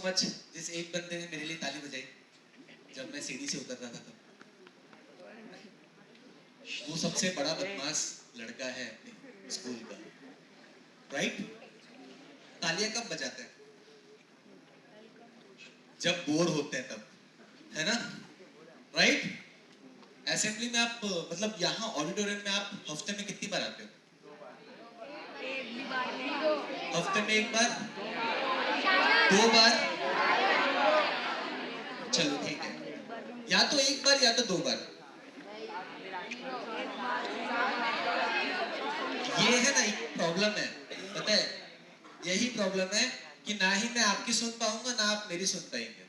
Much जिस एक बंदे ने मेरे लिए ताली बजाई जब मैं सीढ़ी से उतर रहा था। वो सबसे बड़ा बदमाश लड़का है अपने स्कूल का, राइट? तालियां कब बजाते हैं? जब बोर होते हैं तब, है ना? राइट? असेंबली में आप मतलब यहाँ ऑडिटोरियम में आप हफ्ते में कितनी बार आते हो? हफ्ते में एक बार, 2 बार? चलो ठीक है, या तो एक बार या तो 2 बार। ये है ना एक प्रॉब्लम है, पता है? यही प्रॉब्लम है कि ना ही मैं आपकी सुन पाऊंगा ना आप मेरी सुन पाएंगे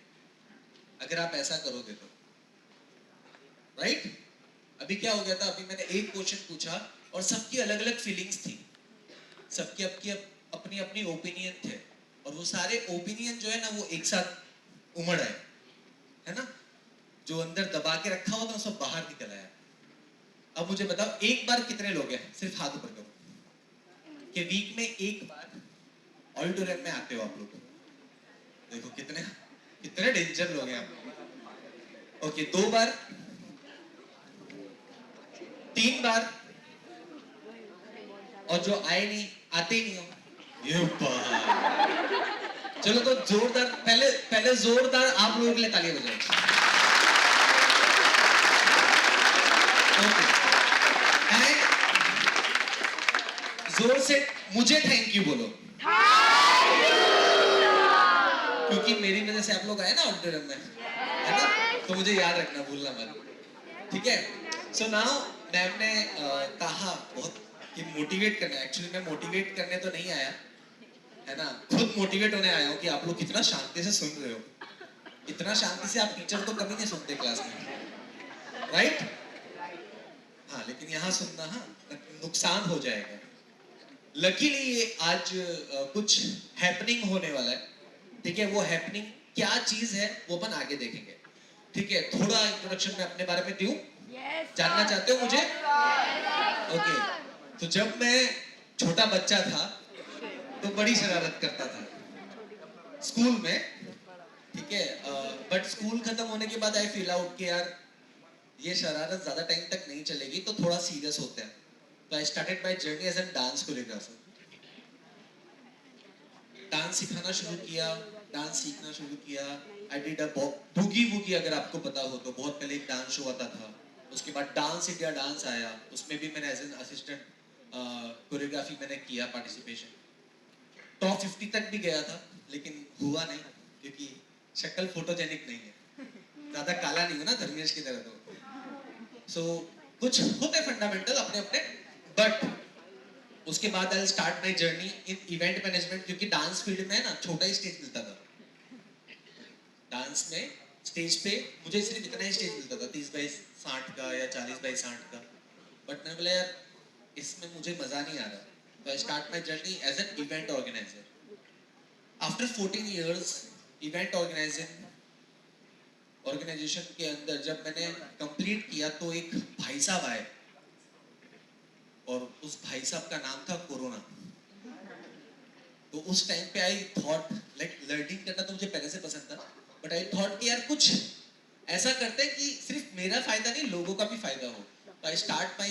अगर आप ऐसा करोगे तो, राइट? अभी क्या हो गया था, अभी मैंने एक क्वेश्चन पूछा और सबकी अलग अलग फीलिंग्स थी, सबकी अपनी अपनी ओपिनियन थे, और वो सारे ओपिनियन जो है ना वो एक साथ उमड़ आए, है ना? जो अंदर दबा के रखा हुआ था वो सब बाहर निकल आया। अब मुझे बताओ एक बार कितने लोग हैं, सिर्फ हाथ ऊपर करो, कि वीक में एक बार ऑडिटोरियम में आते हो आप लोग? देखो कितने कितने डेंजर लोग हैं आप। ओके, 2 बार, 3 बार, और जो आए नहीं, आते ही नहीं हो, ये चलो तो जोरदार, पहले जोरदार आप लोगों के लिए तालियां बजाओ। जोर से मुझे थैंक यू बोलो, क्योंकि मेरी वजह से आप लोग आए ना ऑडिटोरियम में, है ना? तो मुझे याद रखना, भूलना मत, ठीक है? सो नाउ मैम ने कहा बहुत कि मोटिवेट करना। एक्चुअली मैं मोटिवेट करने तो नहीं आया, है ना? खुद मोटिवेट होने आया हूँ कि आप लोग कितना शांति से सुन रहे हो। इतना शांति से आप टीचर को कभी नहीं सुनते क्लास में, राइट? हाँ, लेकिन यहाँ सुनना, हाँ, नुकसान हो जाएगा। लकीली ये आज कुछ हैपनिंग होने वाला है, ठीक है? वो हैपनिंग क्या चीज है वो अपन आगे देखेंगे, ठीक है? थोड़ा इंट्रोडक्शन मैं अपने बारे में दूं, जानना चाहते हो मुझे? ओके, तो जब मैं छोटा बच्चा था तो बड़ी शरारत करता था स्कूल में, ठीक है? बट स्कूल खत्म होने के बाद आई फील आउट कि यार ये शरारत ज्यादा टाइम तक नहीं चलेगी, तो थोड़ा सीरियस होते हैं। तो I started my journey as an dance choreographer. Dance सिखाना शुरू किया, डांस सीखना शुरू किया। I did a boogie woogie, अगर आपको पता हो तो, बहुत पहले एक डांस शो आता था। उसके बाद डांस इंडिया डांस आया, उसमें भी मैंने एज एन असिस्टेंट कोरियोग्राफी मैंने किया, पार्टिसिपेशन। टॉप 50 तक भी गया था, लेकिन हुआ नहीं क्योंकि शक्ल फोटोजेनिक नहीं है, ज्यादा काला नहीं हो ना धर्मेश की तरह। तो सो कुछ होते फंडामेंटल अपने अपने, बट उसके बाद आई start my journey in event management, क्योंकि डांस फील्ड में ना छोटा ही स्टेज मिलता था। डांस में स्टेज पे मुझे सिर्फ इतना ही स्टेज मिलता था, 30 बाई 60 का या 40 बाई 60 का। बट मैंने बोला यार इसमें मुझे मजा नहीं आ रहा, तो I start my journey as an event organiser. After 14 years event organisation के अंदर जब मैंने कंप्लीट किया, तो एक भाई साहब आए, और उस भाई साहब का नाम था कोरोना। तो उस टाइम पे आई थॉट, लाइक लर्निंग करना तो मुझे पहले से पसंद था, बट आई थॉट कि यार कुछ ऐसा करते हैं कि सिर्फ मेरा फायदा नहीं, लोगों का भी फायदा हो। तो I start my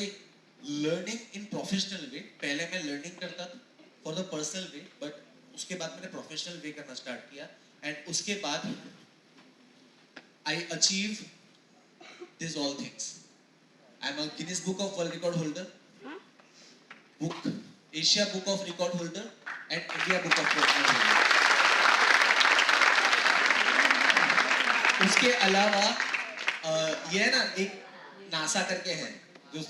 learning in professional way. पहले मैं लर्निंग करता था for the personal way, but उसके बाद मैंने प्रोफेशनल वे करना स्टार्ट किया, एंड उसके बाद I achieve this all things. I am a Guinness book of world record holder, book Asia book of record holder and India book of record holder. उसके अलावा ये है ना, एक नासा करके है जो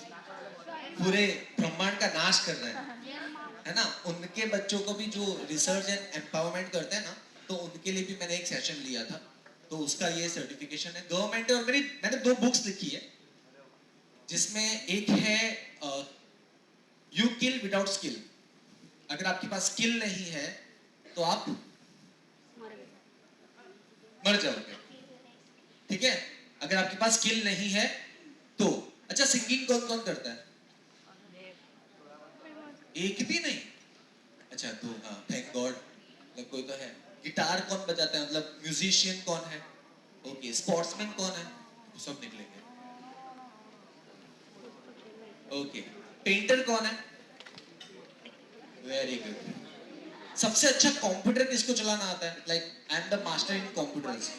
पूरे ब्रह्मांड का नाश कर रहा है ना? उनके बच्चों को भी जो रिसर्च एंड एम्पावरमेंट करते हैं ना, तो उनके लिए भी मैंने एक सेशन लिया था, तो उसका ये सर्टिफिकेशन है गवर्नमेंट। और मैंने 2 बुक्स लिखी है, जिसमें एक है यू किल विदाउट स्किल। अगर आपके पास स्किल नहीं है तो आप मर जाओगे, ठीक है? अगर आपके पास स्किल नहीं है तो। अच्छा, सिंगिंग कौन कौन करता है? एक भी नहीं? अच्छा, तो हाँ, थैंक गॉड, कोई तो है। गिटार कौन बजाता है, मतलब म्यूजिशियन कौन है, ओके, स्पोर्ट्समैन कौन है, वो सब निकलेंगे। ओके, पेंटर कौन है, वेरी गुड। सबसे अच्छा कंप्यूटर किसको चलाना आता है, like I am the master in computers,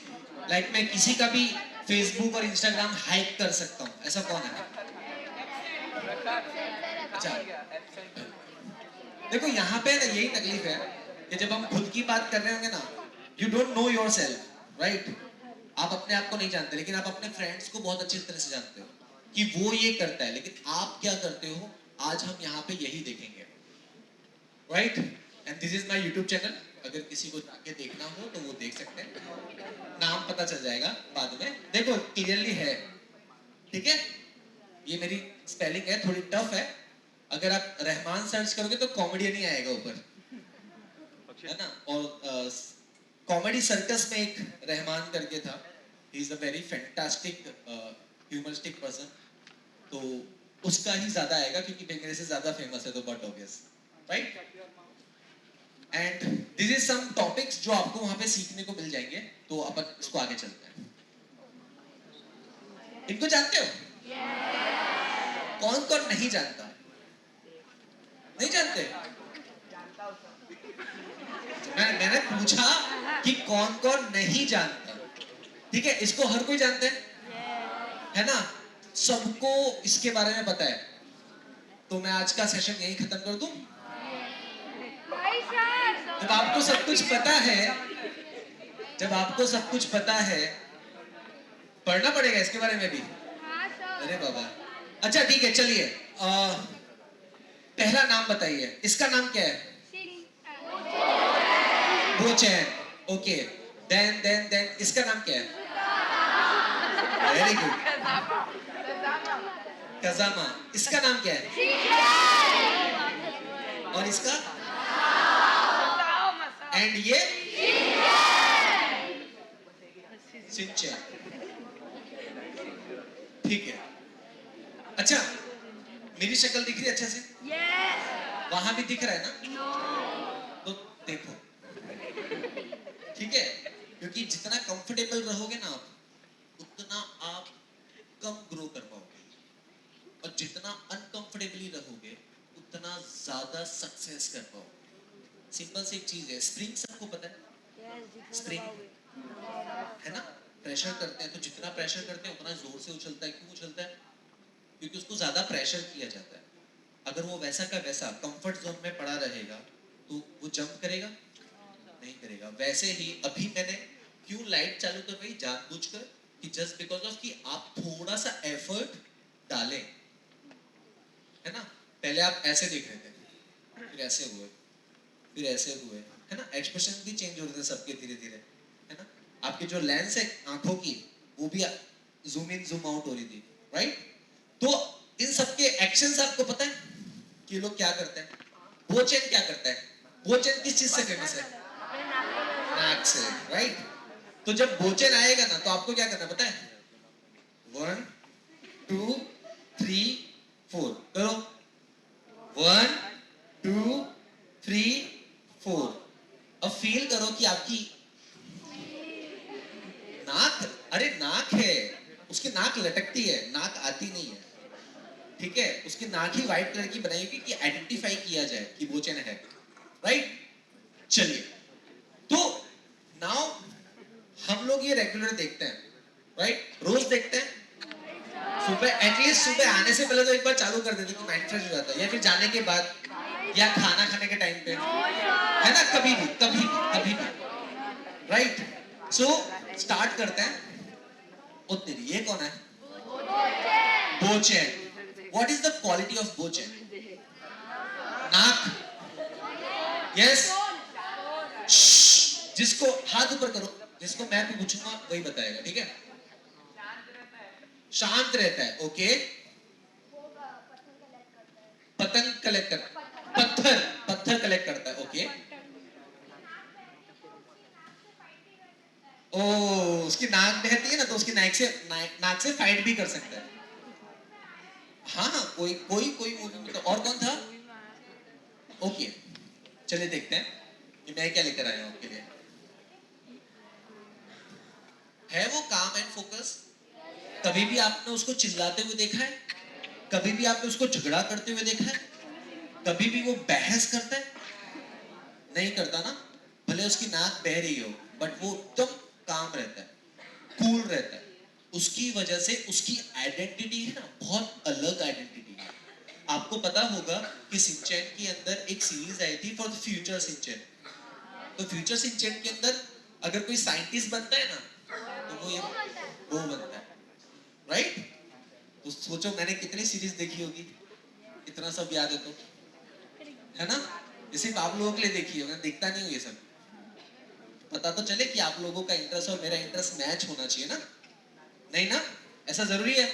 like मैं किसी का भी फेसबुक और इंस्टाग्राम हैक कर सकता हूँ, ऐसा कौन है? अच्छा, देखो यहाँ पे ना यही तकलीफ है कि जब हम खुद की बात कर रहे होंगे ना, you don't know your self, right? आप अपने आप को नहीं जानते, लेकिन आप अपने फ्रेंड्स को बहुत अच्छी तरह से जानते हो कि वो ये करता है, लेकिन आप क्या करते हो, आज हम यहाँ पे यही देखेंगे, right? And this is my YouTube channel, अगर किसी को जाके देखना हो तो वो देख सकते हैं, नाम पता चल जाएगा बाद में, देखो क्लियरली है, ठीक है? ये मेरी स्पेलिंग है, थोड़ी टफ है, अगर आप रहमान सर्च करोगे तो कॉमेडियन ही आएगा ऊपर, है ना? और कॉमेडी सर्कस में एक रहमान करके था, he is a very fantastic humoristic person, तो उसका ही ज्यादा आएगा क्योंकि मेरे से ज्यादा फेमस है, तो but obvious, right? And this is some topics जो आपको वहां पे सीखने को मिल जाएंगे, तो अपन इसको आगे चलते हैं। इनको जानते हो? कौन कौन नहीं जानता? नहीं जानते? मैंने पूछा कि कौन कौन नहीं जानता, ठीक है? इसको हर कोई जानता है ना? सबको इसके बारे में पता है, तो मैं आज का सेशन यही खत्म कर दूं। जब आपको सब कुछ पता है, जब आपको सब कुछ पता है, पढ़ना पड़ेगा इसके बारे में भी। अरे बाबा, अच्छा ठीक है, चलिए पहला नाम बताइए, इसका नाम क्या है? बोचैन, ओके। देन इसका नाम क्या है? Very good, कजामा। इसका नाम क्या है? और इसका? एंड ये? सिंचैन, ठीक है। अच्छा, मेरी शक्ल दिख रही है अच्छे से? वहां भी दिख रहा है ना? तो देखो, ठीक है? क्योंकि जितना कंफर्टेबल रहोगे ना आप, उतना आप कम ग्रो कर पाओगे, और जितना अनकंफर्टेबली रहोगे उतना ज्यादा सक्सेस कर पाओगे। सिंपल सी एक चीज है, स्प्रिंग सबको पता है, स्प्रिंग, है ना? प्रेशर करते हैं तो जितना प्रेशर करते हैं उतना जोर से उछलता है, क्यों उछलता है? क्योंकि उसको ज्यादा प्रेशर किया जाता है। अगर वो वैसा का वैसा कंफर्ट जोन में पड़ा रहेगा तो वो जंप करेगा नहीं करेगा। वैसे ही अभी मैंने क्यों लाइट चालू करवाई, जानबूझकर, कि जस्ट बिकॉज ऑफ कि आप थोड़ा सा एफर्ट डालें, है ना? पहले आप ऐसे देख रहे थे, फिर ऐसे हुए, फिर ऐसे हुए, है ना? एक्सप्रेशन भी चेंज हो रहे थे सबके धीरे धीरे, है ना? आपकी जो लेंस है आंखों की, वो भी जूम इन जूम आउट हो रही थी, राइट? तो इन सबके एक्शंस आपको पता है कि लोग क्या करते हैं? बोचेन क्या करता है? बोचेन किस चीज से फेमस है? नाक से, राइट? तो जब बोचेन आएगा ना, तो आपको क्या करना पता है? 1 2 3 4 करो। 1 2 3 4। अब फील करो कि आपकी नाक, अरे नाक है, उसकी नाक लटकती है, नाक आती नहीं है, ठीक है? उसकी नाक ही व्हाइट कलर की बनाएगी कि आइडेंटिफाई किया जाए कि बोचेन है, राइट? चलिए, तो नाउ हम लोग ये रेगुलर देखते हैं, राइट? रोज देखते हैं, सुबह, एटलीस्ट सुबह आने से पहले तो एक बार चालू कर देते तो माइंड फ्रेश हो जाता है, या फिर जाने के बाद, या खाना खाने के टाइम पे, है ना? कभी भी कभी भी कभी भी, राइट? सो स्टार्ट करते हैं। ओ तेरी, ये कौन है? बोचेन। What is the quality of बोचेन? नाक, यस? जिसको हाथ ऊपर करो, जिसको मैं भी पूछूंगा वही बताएगा, ठीक है? शांत रहता है, ओके। पतंग कलेक्ट कर, पत्थर पत्थर कलेक्ट करता है, ओके। ओ, उसकी नाक बहती है ना, तो उसकी नाक से फाइट भी कर सकता है। हाँ हाँ, कोई कोई कोई मूवी में तो। और कौन था? ओके, चलिए देखते हैं कि मैं क्या लेकर आया हूं आपके लिए। है वो काम एंड फोकस? कभी भी आपने उसको चिल्लाते हुए देखा है? कभी भी आपने उसको झगड़ा करते हुए देखा है? कभी भी वो बहस करता है? नहीं करता ना। भले उसकी नाक बह रही हो, बट वो एकदम काम रहता है, कूल रहता है। उसकी वजह से उसकी आइडेंटिटी है ना, बहुत अलग आइडेंटिटी है। आपको पता होगा कि सिंचैन के अंदर एक सीरीज आई थी फॉर द फ्यूचर सिंचैन। तो फ्यूचर सिंचैन के अंदर अगर कोई साइंटिस्ट बनता है ना, तो वो बनता है, राइट? तो सोचो मैंने कितनी सीरीज देखी होगी, इतना सब याद है तो, है ना? ये सिर्फ आप लोगों के लिए देखी होगा, देखता नहीं हूँ ये सब। पता तो चले कि आप लोगों का इंटरेस्ट और मेरा इंटरेस्ट मैच होना चाहिए ना? नहीं ना? ऐसा जरूरी है?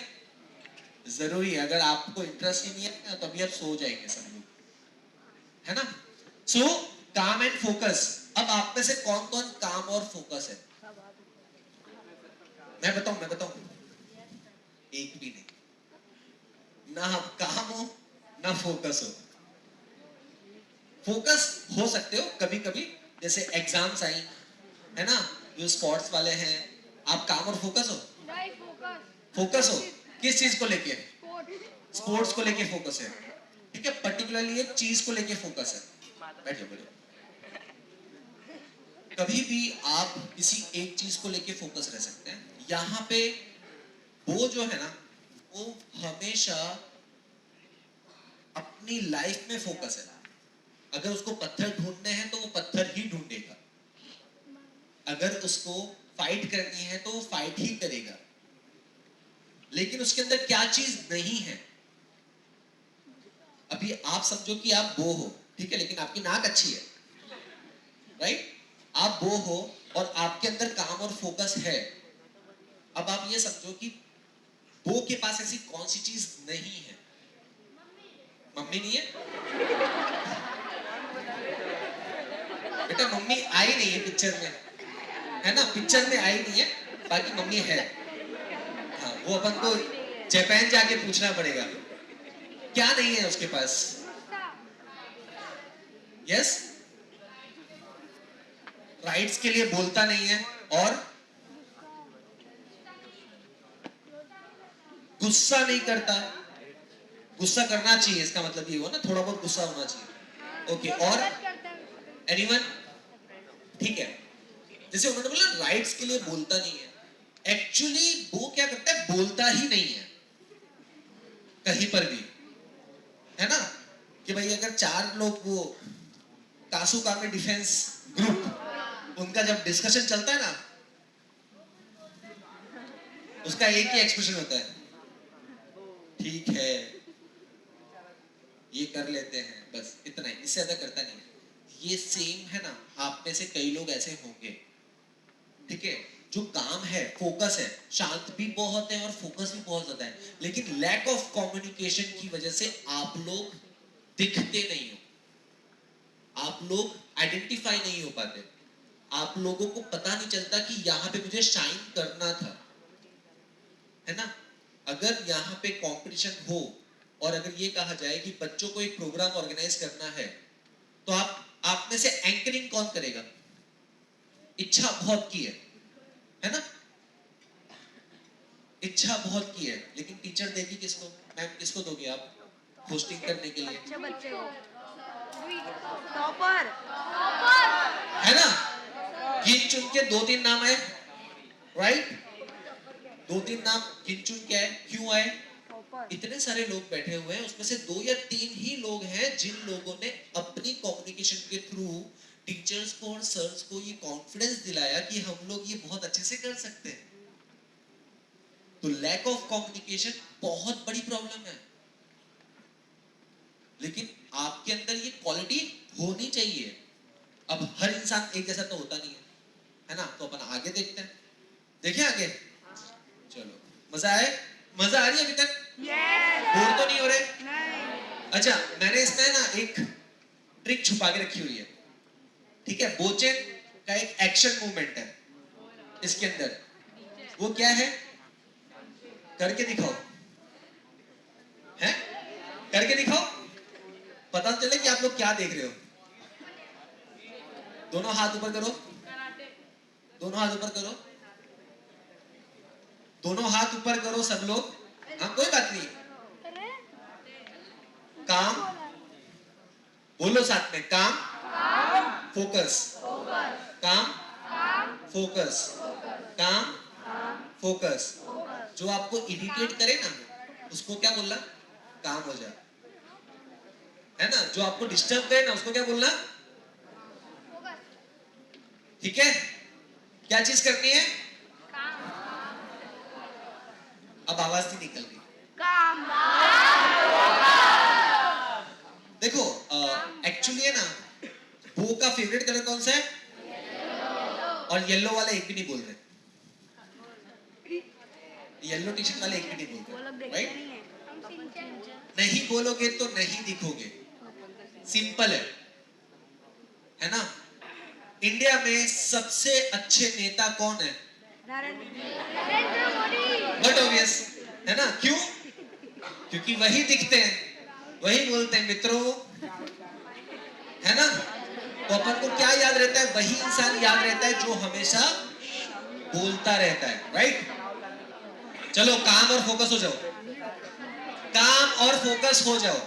जरूरी है। अगर आपको इंटरेस्ट ही नहीं है ना, तो अभी आप सो जाएंगे सब लोग, है ना? सो काम एंड फोकस। अब आप में से कौन कौन काम और फोकस है? मैं बताऊं? एक भी नहीं। ना आप काम हो, ना फोकस हो। फोकस हो सकते हो कभी कभी, जैसे एग्जाम्स आई, है ना? जो स्पोर्ट्स वाले हैं, आप काम और फोकस हो? नहीं, फोकस हो किस चीज को लेके? स्पोर्ट्स को लेके फोकस है, ठीक है? पर्टिकुलरली एक चीज को लेके फोकस है। बैठो बैठो। कभी भी आप किसी एक चीज को लेके फोकस रह सकते हैं। यहाँ पे वो जो है ना, वो हमेशा अपनी लाइफ में फोकस है। अगर उसको पत्थर ढूंढने हैं तो वो पत्थर ही ढूंढेगा। अगर उसको फाइट करनी है तो वो फाइट ही करेगा। लेकिन उसके अंदर क्या चीज नहीं है? अभी आप समझो कि आप वो हो, ठीक है, लेकिन आपकी नाक अच्छी है, राइट? आप वो हो और आपके अंदर काम और फोकस है। अब आप ये समझो कि वो के पास ऐसी कौन सी चीज नहीं है? मम्मी नहीं है? बेटा मम्मी आई नहीं है पिक्चर में, है ना? पिक्चर में आई नहीं है, बाकी मम्मी है। हाँ, वो अपन को जापान जाके पूछना पड़ेगा क्या नहीं है उसके पास। यस, राइट्स के लिए बोलता नहीं है, और गुस्सा नहीं करता। गुस्सा करना चाहिए, इसका मतलब ये हो ना, थोड़ा बहुत गुस्सा होना चाहिए। ओके, और एनीवन? ठीक है। जैसे उन्होंने बोला राइट्स के लिए बोलता नहीं है, एक्चुअली वो क्या करता है, बोलता ही नहीं है कहीं पर भी, है ना? कि भाई अगर चार लोग, वो कासू कामे डिफेंस ग्रुप, उनका जब डिस्कशन चलता है ना, उसका एक ही एक्सप्रेशन होता है, ठीक है, ये कर लेते हैं, बस इतना ही, इससे ज्यादा करता नहीं है। ये सेम है ना, आप में से कई लोग ऐसे होंगे, ठीक है? जो काम है, फोकस है, शांत भी बहुत है और फोकस भी बहुत ज्यादा है, लेकिन लैक ऑफ कम्युनिकेशन की वजह से आप लोग दिखते नहीं हो, आप लोग आइडेंटिफाई नहीं हो पाते, आप लोगों को पता नहीं चलता कि यहाँ पे मुझे शाइन करना था, है ना? अगर यहाँ पे कंपटीशन हो और अगर ये कहा जाए कि बच्चों को एक प्रोग्राम ऑर्गेनाइज करना है, तो आप में से एंकरिंग कौन करेगा? इच्छा बहुत की है ना? इच्छा बहुत की है, लेकिन टीचर देगी किसको? मैम किसको दोगे आप होस्टिंग करने के लिए? अच्छे बच्चे को, टॉपर, है ना? गिन चुन के दो तीन नाम है, राइट? दो तीन नाम गिन चुन के आए, क्यों आए? इतने सारे लोग बैठे हुए हैं, उसमें से दो या तीन ही लोग हैं जिन लोगों ने अपनी कम्युनिकेशन के थ्रू टीचर्स को और सर्स को ये कॉन्फिडेंस दिलाया कि हम लोग ये बहुत अच्छे से कर सकते हैं। तो लैक ऑफ कम्युनिकेशन बहुत बड़ी प्रॉब्लम है, लेकिन आपके अंदर ये क्वालिटी होनी चाहिए। अब हर इंसान एक जैसा तो होता नहीं है ना? तो अपन आगे देखते हैं, देखें आगे, चलो। मजा आए? मजा आ रही है अभी तक? बोर तो नहीं हो रहे? अच्छा, मैंने इसमें ना एक ट्रिक छुपा के रखी हुई है, ठीक है? बोचेन का एक एक्शन मूवमेंट है इसके अंदर। वो क्या है? करके दिखाओ, है? करके दिखाओ, पता चले कि आप लोग क्या देख रहे हो। दोनों हाथ ऊपर करो, दोनों हाथ ऊपर करो। दोनों हाथ ऊपर करो सब लोग। हाँ कोई बात नहीं। काम, बोलो साथ में, काम, फोकस, काम, फोकस, काम, फोकस। जो आपको इरिटेट करे ना उसको क्या बोलना, काम हो जाए, है ना। जो आपको डिस्टर्ब करे ना उसको क्या बोलना, ठीक है। क्या चीज करनी है, अब आवाज नहीं निकल रही। देखो एक्चुअली है ना, वो का फेवरेट कलर कौन सा है, और येलो वाले एक भी नहीं बोल रहे, येलो टी शर्ट वाले एक भी नहीं बोल रहे, राइट। नहीं बोलोगे तो नहीं दिखोगे, सिंपल है ना। इंडिया में सबसे अच्छे नेता कौन है, बट ऑब्वियस है ना, क्यों, क्योंकि वही दिखते हैं, वही बोलते हैं मित्रों, है ना। तो अपन को क्या याद रहता है, वही इंसान याद रहता है जो हमेशा बोलता रहता है, राइट। चलो काम और फोकस हो जाओ, काम और फोकस हो जाओ,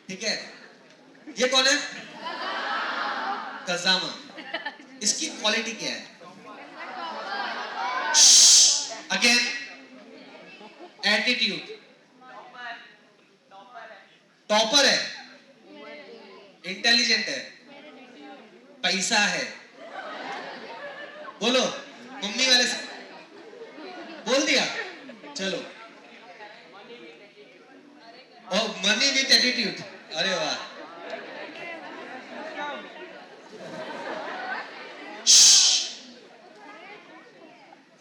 ठीक है। ये कौन है, कजामा। इसकी क्वालिटी क्या है, अगेन एटीट्यूड, टॉपर है, इंटेलिजेंट है, पैसा है, बोलो मम्मी वाले से बोल दिया, चलो। और मनी विथ एटीट्यूड, अरे वाह।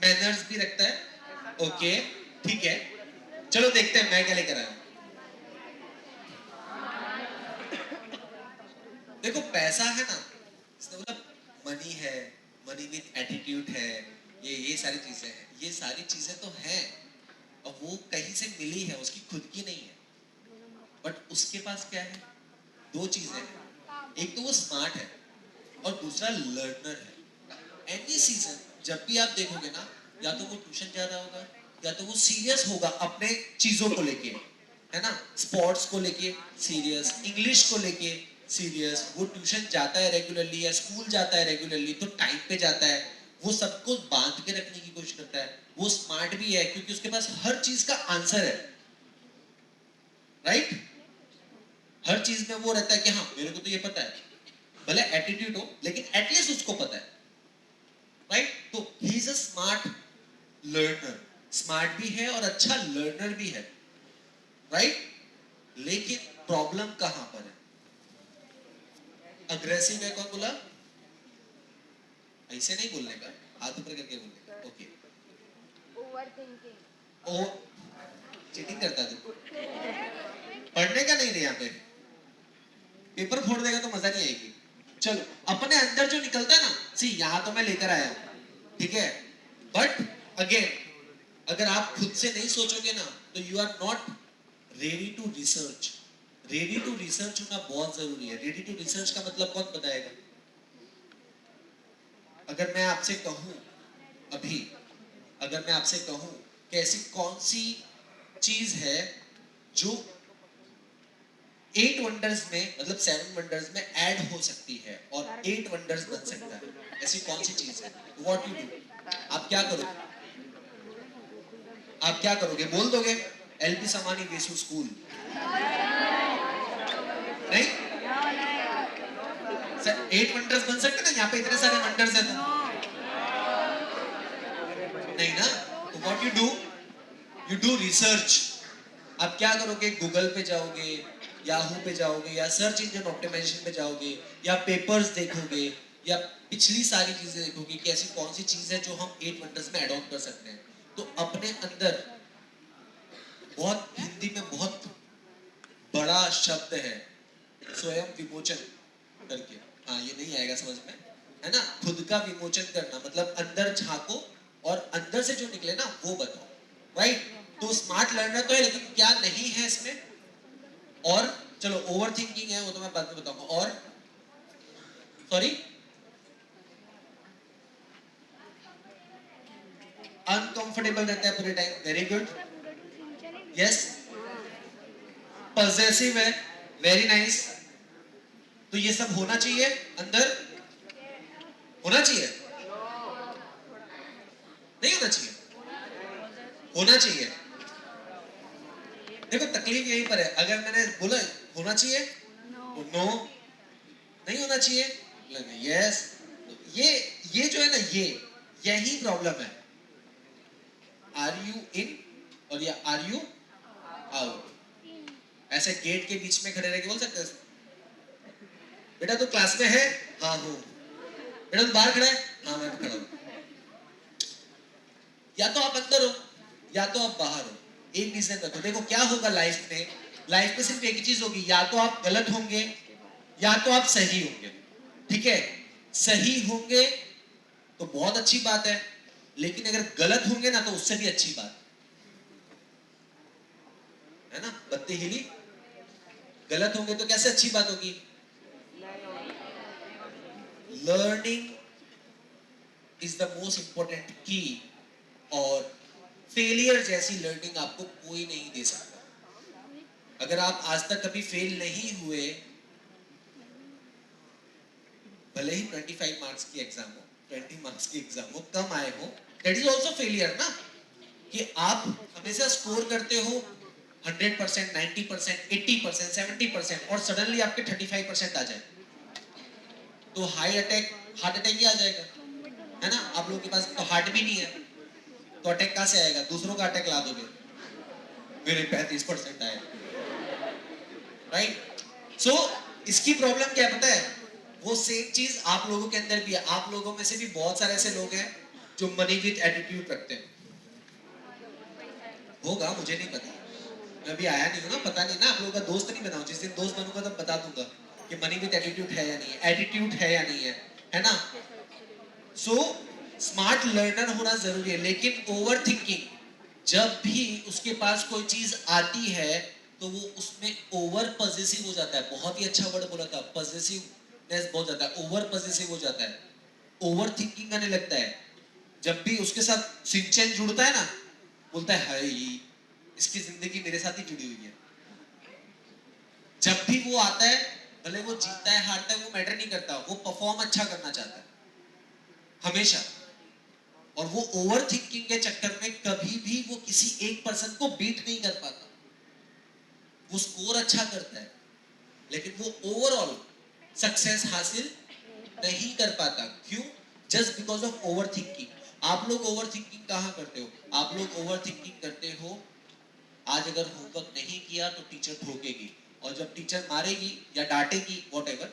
मैनर्स भी रखता है, ओके ठीक है। चलो देखते हैं मैं क्या लेकर आया। देखो पैसा है ना, मतलब मनी है, मनी विथ एटीट्यूड है, ये सारी चीजें हैं, ये सारी चीजें तो हैं, और वो कहीं से मिली है, उसकी खुद की नहीं है। बट उसके पास क्या है, दो चीजें हैं, एक तो वो स्मार्ट है और दूसरा लर्नर है। एनी सीजन जब भी आप देखोगे ना, या तो वो ट्यूशन ज्यादा होगा, या तो वो सीरियस होगा अपने चीजों को लेके, है ना। स्पोर्ट्स को लेके सीरियस, इंग्लिश को लेके सीरियस, वो ट्यूशन जाता है रेगुलरली या स्कूल जाता है रेगुलरली, तो टाइम पे जाता है, वो सबको बांध के रखने की कोशिश करता है। वो स्मार्ट भी है क्योंकि उसके पास हर चीज का आंसर है, राइट। हर चीज में वो रहता है कि हाँ मेरे को तो ये पता है, भले एटीट्यूड हो लेकिन एटलीस्ट उसको पता है, राइट। तो ही is a smart learner, smart भी है और अच्छा लर्नर भी है, राइट। लेकिन प्रॉब्लम कहां पर है, अग्रेसिव है, कौन बोला, ऐसे नहीं बोलने का, हाथ ऊपर करके बोलने का, ओके। ओ चीटिंग करता है तू, पढ़ने का नहीं रहे यहाँ पे, पेपर फोड़ देगा तो मजा नहीं आएगी। चलो अपने अंदर जो निकलता है ना, सी यहां तो मैं लेकर आया हूं, ठीक है। बट अगेन अगर आप खुद से नहीं सोचोगे ना, तो you are not ready to research. Ready to research होना बहुत जरूरी है। रेडी टू रिसर्च का मतलब कौन बताएगा। अगर मैं आपसे कहूं अभी, अगर मैं आपसे कहूं कि ऐसी कौन सी चीज है जो 8 वंडर्स में, मतलब 7 वंडर्स में ऐड हो सकती है और 8 वंडर्स बन सकता है, ऐसी कौन सी चीज है, व्हाट यू डू, आप क्या करोगे, आप क्या करोगे, बोल दोगे एलपी समानी वेसु स्कूल, नहीं। 8 वंडर्स बन सकते ना, यहाँ पे इतने सारे वंडर्स है तो नहीं ना। तो व्हाट यू डू रिसर्च। आप क्या करोगे, गूगल पे जाओगे, याहू पे जाओगे, या सर्च इंजन ऑप्टिमाइजेशन पे जाओगे, या पेपर्स देखोगे, या पिछली सारी चीजें देखोगे कि ऐसी कौन सी चीज है जो हम 8 वंडर्स में अडॉप्ट कर सकते हैं। तो अपने अंदर बहुत, हिंदी में बहुत बड़ा शब्द है स्वयं विमोचन करके, हाँ ये नहीं आएगा समझ में, है ना। खुद का विमोचन करना मतलब अंदर झांको और अंदर से जो निकले ना वो बताओ, राइट। तो स्मार्ट लर्नर तो है, लेकिन क्या नहीं है इसमें, और चलो ओवर थिंकिंग है वो तो मैं बाद में बताऊंगा, और सॉरी अनकंफर्टेबल कंफर्टेबल रहता है पूरे time? Very good, yes. Possessive है, वेरी नाइस। तो ये सब होना चाहिए अंदर, होना चाहिए, नहीं होना चाहिए, होना चाहिए। देखो तकलीफ यहीं पर है, अगर मैंने बोला होना चाहिए तो नो, नहीं होना चाहिए यस। ये जो है ना, यही प्रॉब्लम है। आर यू इन और या आर यू आउट? ऐसे गेट के बीच में खड़े रह के बोल सकते हैं बेटा तो क्लास में है? हाँ हूँ। बेटा तो बाहर खड़ा है? हाँ मैं खड़ा हूँ। या तो आप अंदर हो या तो आप बाहर हो, एक डिसीजन रखो। देखो क्या होगा लाइफ में सिर्फ एक चीज होगी, या तो आप गलत होंगे या तो आप सही होंगे। ठीक है, सही होंगे तो बहुत अच्छी बात है, लेकिन अगर गलत होंगे ना तो उससे भी अच्छी बात है ना। बत्ती हिली, गलत होंगे तो कैसे अच्छी बात होगी? Learning is the most important की, और फेलियर जैसी लर्निंग आपको कोई नहीं दे सकता। अगर आप आज तक कभी फेल नहीं हुए, भले ही 25 मार्क्स की एग्जाम हो, 20 मार्क्स की एग्जाम हो, कम आए हो, दैट इज ऑल्सो फेलियर ना। कि आप हमेशा स्कोर करते हो 100%, 90%, 80%, 70% और सडनली आपके 35% आ जाए तो हार्ट अटैक ही आ जाएगा, है ना। आप लोगों के पास तो हार्ट भी नहीं है, तो अटैक कहां से आएगा? दूसरों का अटैक ला दोगे, मेरे 35% आए, राइट। सो इसकी प्रॉब्लम क्या है पता है? वो सेम चीज आप लोगों के अंदर भी है। आप लोगों में से भी बहुत सारे ऐसे लोग हैं जो मनी विद एटीट्यूड रखते हैं। होगा, मुझे नहीं पता, मैं अभी आया नहीं हूँ ना, पता नहीं ना। आप लोगों का दोस्त नहीं बनाऊं, जिस दिन दोस्त बनूंगा तब बता दूंगा कि मनी विद एटीट्यूड है या नहीं है, एटीट्यूड है या नहीं है ना। सो स्मार्ट लर्नर होना जरूरी है, लेकिन ओवर थिंकिंग, जब भी उसके पास कोई चीज आती है तो वो उसमें ओवर पॉजिटिव हो जाता है। बहुत ही अच्छा वर्ड बोला था, पॉजिटिवनेस बहुत जाता है, ओवर पॉजिटिव हो जाता है, ओवर थिंकिंग करने लगता है। जब भी उसके साथ सिंचन जुड़ता है ना, बोलता है हाय इसकी जिंदगी मेरे साथ ही जुड़ी हुई है। जब भी वो आता है, भले वो जीतता है हारता है वो मैटर नहीं करता, वो परफॉर्म अच्छा करना चाहता है हमेशा। और वो ओवर थिंकिंग के चक्कर में कभी भी वो किसी एक पर्सन को बीट नहीं कर पाता। वो स्कोर अच्छा करता है लेकिन वो ओवरऑल सक्सेस हासिल नहीं कर पाता। क्यों? Just because of over thinking. आप लोग ओवर थिंकिंग कहां करते हो? आप लोग ओवर थिंकिंग करते हो, आज अगर होमवर्क नहीं किया तो टीचर ठोकेगी, और जब टीचर मारेगी या डांटेगी वॉटएवर,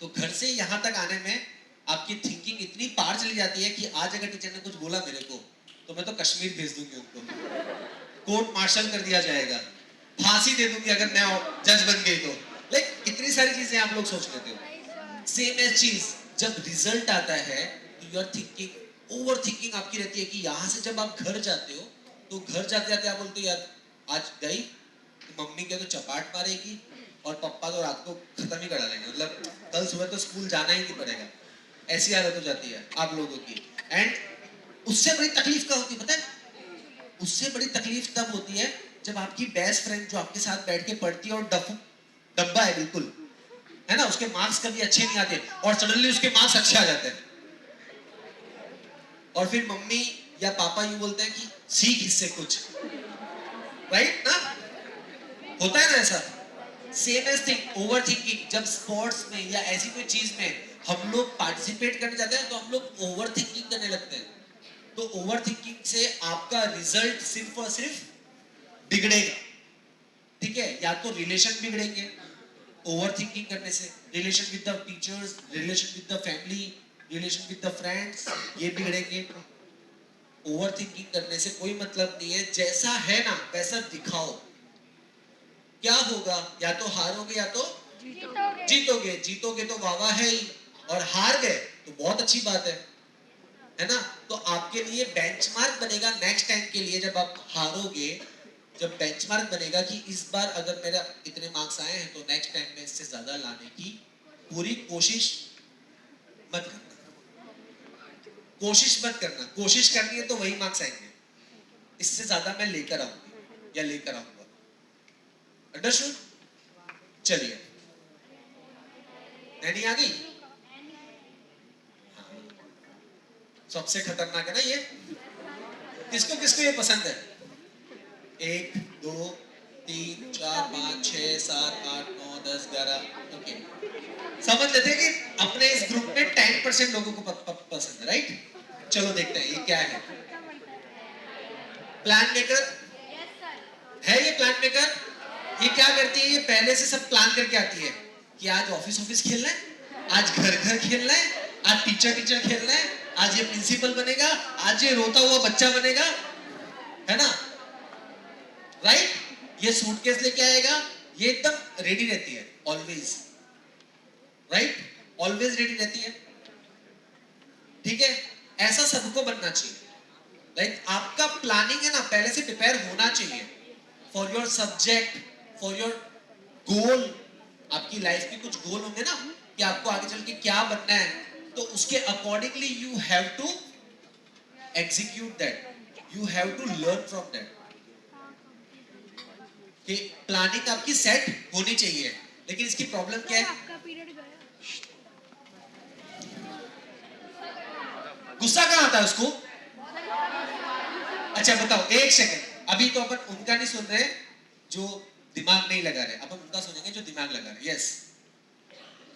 तो घर से यहां तक आने में आपकी थिंकिंग इतनी पार चली जाती है कि आज अगर टीचर ने कुछ बोला मेरे को तो मैं तो कश्मीर भेज दूंगी उनको, कोर्ट मार्शल कर दिया जाएगा, फांसी दे दूंगी अगर मैं जज बन गई तो। लाइक इतनी सारी चीजें आप लोग सोच लेते हो। सेम एज चीज, जब रिजल्ट आता है तो you are thinking, over thinking आपकी रहती है कि यहां से जब आप घर जाते हो तो घर जाते जाते आप बोलते हो यार आज गई तो मम्मी के तो चपाट मारेगी और पापा तो रात को खत्म ही करा लेंगे, मतलब कल सुबह तो स्कूल जाना ही नहीं पड़ेगा। ऐसी हालत हो जाती है आप लोगों की। एंड उससे बड़ी तकलीफ क्या होती है पता है? उससे बड़ी तकलीफ तब होती है जब आपकी बेस्ट फ्रेंड जो आपके साथ बैठ के पढ़ती है और डब्बा है बिल्कुल, है ना, उसके मार्क्स कभी अच्छे नहीं आते और सडनली उसके मार्क्स अच्छे आ जाते हैं, और फिर मम्मी या पापा यूं बोलते हैं कि सीख इससे कुछ, राइट ना। होता है ना ऐसा। Same as thing over thinking, जब स्पोर्ट्स में या ऐसी कोई चीज में हम लोग पार्टिसिपेट करने जाते हैं तो हम लोग ओवर थिंकिंग करने लगते हैं। तो ओवर थिंकिंग से आपका रिजल्ट सिर्फ और सिर्फ बिगड़ेगा। ठीक है, या तो रिलेशन बिगड़ेंगे ओवर थिंकिंग करने से, relation with the teachers, relation with the family, relation with the friends, ये बिगड़ेंगे। ओवर थिंकिंग करने से कोई मतलब नहीं है, जैसा है ना वैसा दिखाओ। क्या होगा? या तो हारोगे या तो जीतोगे। जीतोगे तो वाह वाह है ही, और हार गए तो बहुत अच्छी बात है ना। तो आपके लिए बेंचमार्क बनेगा नेक्स्ट टाइम के लिए, जब आप हारोगे, जब बेंचमार्क बनेगा कि इस बार अगर मेरा इतने मार्क्स आए हैं तो नेक्स्ट टाइम में इससे ज्यादा लाने की पूरी कोशिश मत करना। कोशिश मत करना, कोशिश करनी है तो वही मार्क्स आएंगे, इससे ज्यादा मैं लेकर आऊंगी या लेकर आऊंगा। अंडरस्टूड? चलिए, नैनी आ गई? हाँ। सबसे खतरनाक है ना ये। किसको किसको ये पसंद है? 1 2 3 4 5 6 7 8 9 10 11। ओके, समझ लेते हैं कि अपने इस ग्रुप में 10% लोगों को पसंद है, राइट? चलो देखते हैं ये क्या है। प्लान मेकर है ये। प्लान मेकर ये क्या करती है? ये पहले से सब प्लान करके आती है कि आज ऑफिस ऑफिस खेलना है, आज घर घर खेलना है, आज टीचर टीचर खेलना है, आज ये प्रिंसिपल बनेगा, आज ये रोता हुआ बच्चा बनेगा, है ना? राइट? ये सूटकेस लेके आएगा, ये एकदम रेडी रहती है, ऑलवेज। राइट? ऑलवेज रेडी रहती है। ठीक है, ऐसा सबको बनना चाहिए। लाइक आपका प्लानिंग है ना, पहले से प्रिपेयर होना चाहिए for your subject, for your goal. आपकी लाइफ के कुछ गोल होंगे ना कि आपको आगे चल के क्या बनना है, तो उसके accordingly you have to execute that, you have to learn from that. कि प्लानिंग आपकी सेट होनी चाहिए, लेकिन इसकी प्रॉब्लम क्या है? गुस्सा कहाँ आता है उसको? अच्छा बताओ, एक सेकंड, अभी तो अपन उनका नहीं सुन रहे जो दिमाग नहीं लगा रहे, अपन उनका सुनेंगे जो दिमाग लगा रहे। यस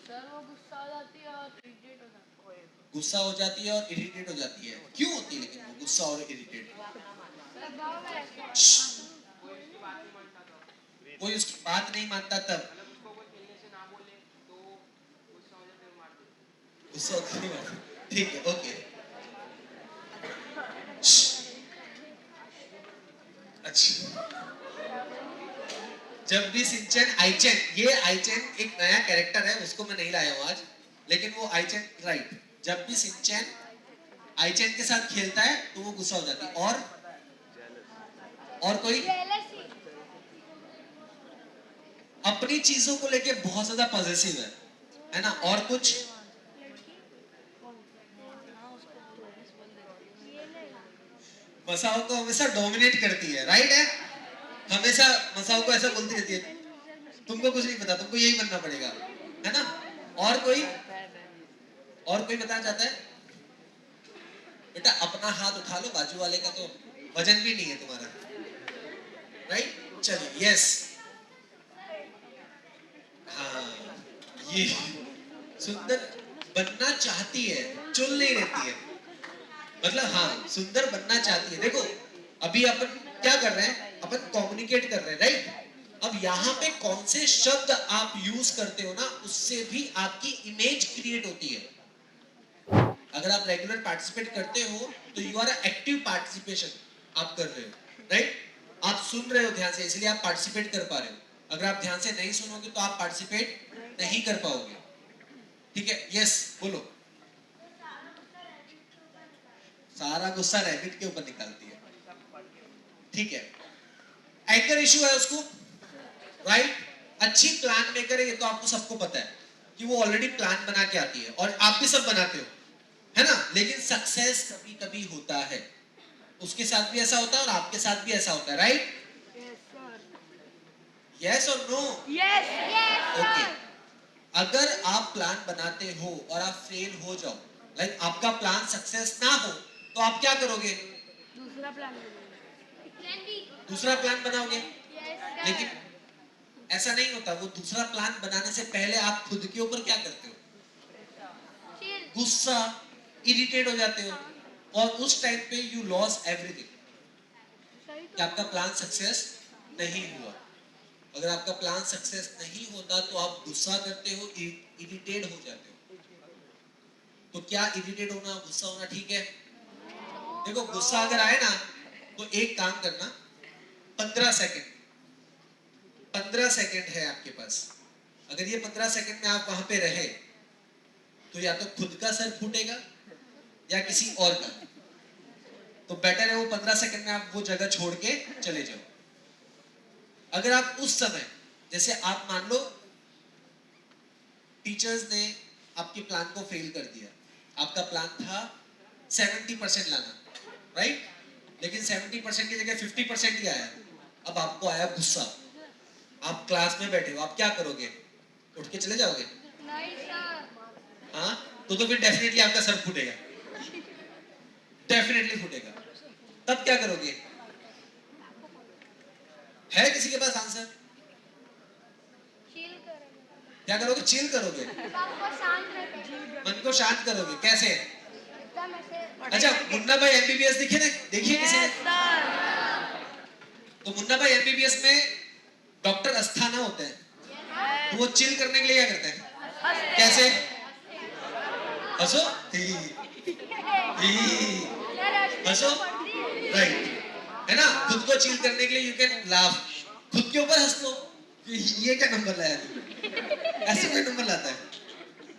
सर, वो गुस्सा हो जाती है और इरिटेट हो जाती है। गुस्सा हो जाती है और इरिटेट हो जाती है। क्यों होती है लेकिन वो गुस्सा और इरिटेट? कोई उसकी बात नहीं मानता तब गुस्सा होता है। ठीक है, ओके। अच्छा, जब भी सिंचन आईचेन, ये आईचेन एक नया कैरेक्टर है, उसको मैं नहीं लाया हूं आज, लेकिन वो आईचेन, राइट, जब भी सिंचन आईचेन के साथ खेलता है तो वो गुस्सा हो जाती है। और कोई अपनी चीजों को लेके बहुत ज्यादा पॉजिटिव है ना? और कुछ मसाओ को हमेशा डोमिनेट करती है, राइट है? हमेशा मसाओ को ऐसा बोलती रहती है, तुमको कुछ नहीं पता, तुमको यही बनना पड़ेगा, है ना? और कोई बताना चाहता है? बेटा अपना हाथ उठा लो, बाजू वाले का तो वजन भी नहीं है तुम्हारा, राइट? चलिए, यस। हाँ, ये सुंदर बनना चाहती है, चुल नहीं रहती है। मतलब हाँ, सुंदर बनना चाहती है। देखो अभी अपन क्या कर रहे हैं? अपन कम्युनिकेट कर रहे हैं, राइट? अब यहाँ पे कौन से शब्द आप यूज करते हो ना, उससे भी आपकी इमेज क्रिएट होती है। अगर आप रेगुलर पार्टिसिपेट करते हो तो यू आर एक्टिव पार्टिसिपेशन आप कर रहे हो, राइट? आप सुन रहे हो ध्यान से, इसलिए आप पार्टिसिपेट कर पा रहे हो। अगर आप ध्यान से नहीं सुनोगे तो आप पार्टिसिपेट नहीं कर पाओगे। ठीक है, यस बोलो। सारा गुस्सा रैबिट के ऊपर निकालती है। ठीक है, एंगर इशू है उसको, राइट? अच्छी प्लान मेकर है, ये तो आपको सबको पता है कि वो ऑलरेडी प्लान बना के आती है, और आप भी सब बनाते हो, है ना? लेकिन सक्सेस कभी कभी होता है, उसके साथ भी ऐसा होता है और आपके साथ भी ऐसा होता है, राइट? यस और नो? यस ओके, अगर आप प्लान बनाते हो और आप फेल हो जाओ, लाइक आपका प्लान सक्सेस ना हो, तो आप क्या करोगे? दूसरा प्लान बनाओगे। लेकिन ऐसा नहीं होता, वो दूसरा प्लान बनाने से पहले आप खुद के ऊपर क्या करते हो? गुस्सा, इरिटेट हो जाते हो, और उस टाइम पे यू लॉस एवरीथिंग, कि आपका प्लान सक्सेस नहीं हुआ। अगर आपका प्लान सक्सेस नहीं होता तो आप गुस्सा करते हो, इरिटेट हो जाते हो। तो क्या इरिटेट होना, गुस्सा होना ठीक है? देखो गुस्सा अगर आए ना तो एक काम करना, 15 सेकंड 15 सेकंड है आपके पास। अगर ये 15 सेकंड में आप वहां पे रहे तो या तो खुद का सर फूटेगा या किसी और का। तो बेटर है वो 15 सेकंड में आप वो जगह छोड़ के चले जाओ। अगर आप उस समय, जैसे आप मान लो टीचर्स ने आपके प्लान को फेल कर दिया, आपका प्लान था 70% लाना, राइट? लेकिन 70% की जगह 50% ही आया। अब आपको आया गुस्सा, आप क्लास में बैठे हो, आप क्या करोगे? उठ के चले जाओगे? नहीं सर। हाँ, तो फिर डेफिनेटली आपका सर फूटेगा, डेफिनेटली फूटेगा। तब क्या करोगे? है किसी के पास आंसर? चिल करेंगे। क्या करोगे? चिल करोगे, दिमाग को शांत रखेंगे। मन को शांत करोगे। कैसे? एकदम ऐसे। अच्छा, मुन्ना भाई एमबीबीएस दिखे ना, देखिए किसी ने? सर। तो मुन्ना भाई एमबीबीएस में डॉक्टर अस्थाना होते हैं, तो वो चिल करने के लिए क्या करते हैं? कैसे? हंसो, हंसो, राइट, है ना? खुद को चिल करने के लिए यू कैन लाफ, खुद के ऊपर हंस लो। ये क्या नंबर लाया तू? ऐसे कोई नंबर लाता है?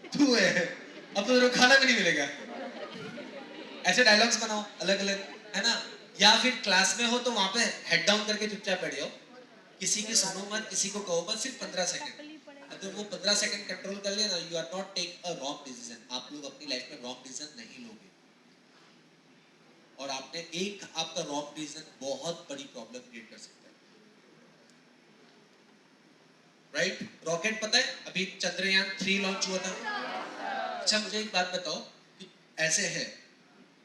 तू है, अब तो तेरे को खाना भी नहीं मिलेगा। ऐसे डायलॉग्स बनाओ अलग अलग, है ना? या फिर क्लास में हो तो वहां पे हेड डाउन करके चुपचाप बैठे हो, किसी की सुनो मत, किसी को कहो मत, सिर्फ 15 सेकंड। अगर वो 15 सेकंड कंट्रोल कर लिया ना, you are not take a wrong decision. आप लोग अपनी लाइफ में रॉन्ग डिसीजन नहीं लोगे, और आपने एक आपका रॉन्ग डिसीजन बहुत बड़ी प्रॉब्लम क्रिएट कर सकता है, राइट? रॉकेट पता है अभी चंद्रयान 3 लॉन्च हुआ था। अच्छा मुझे एक बात बताओ कि ऐसे है,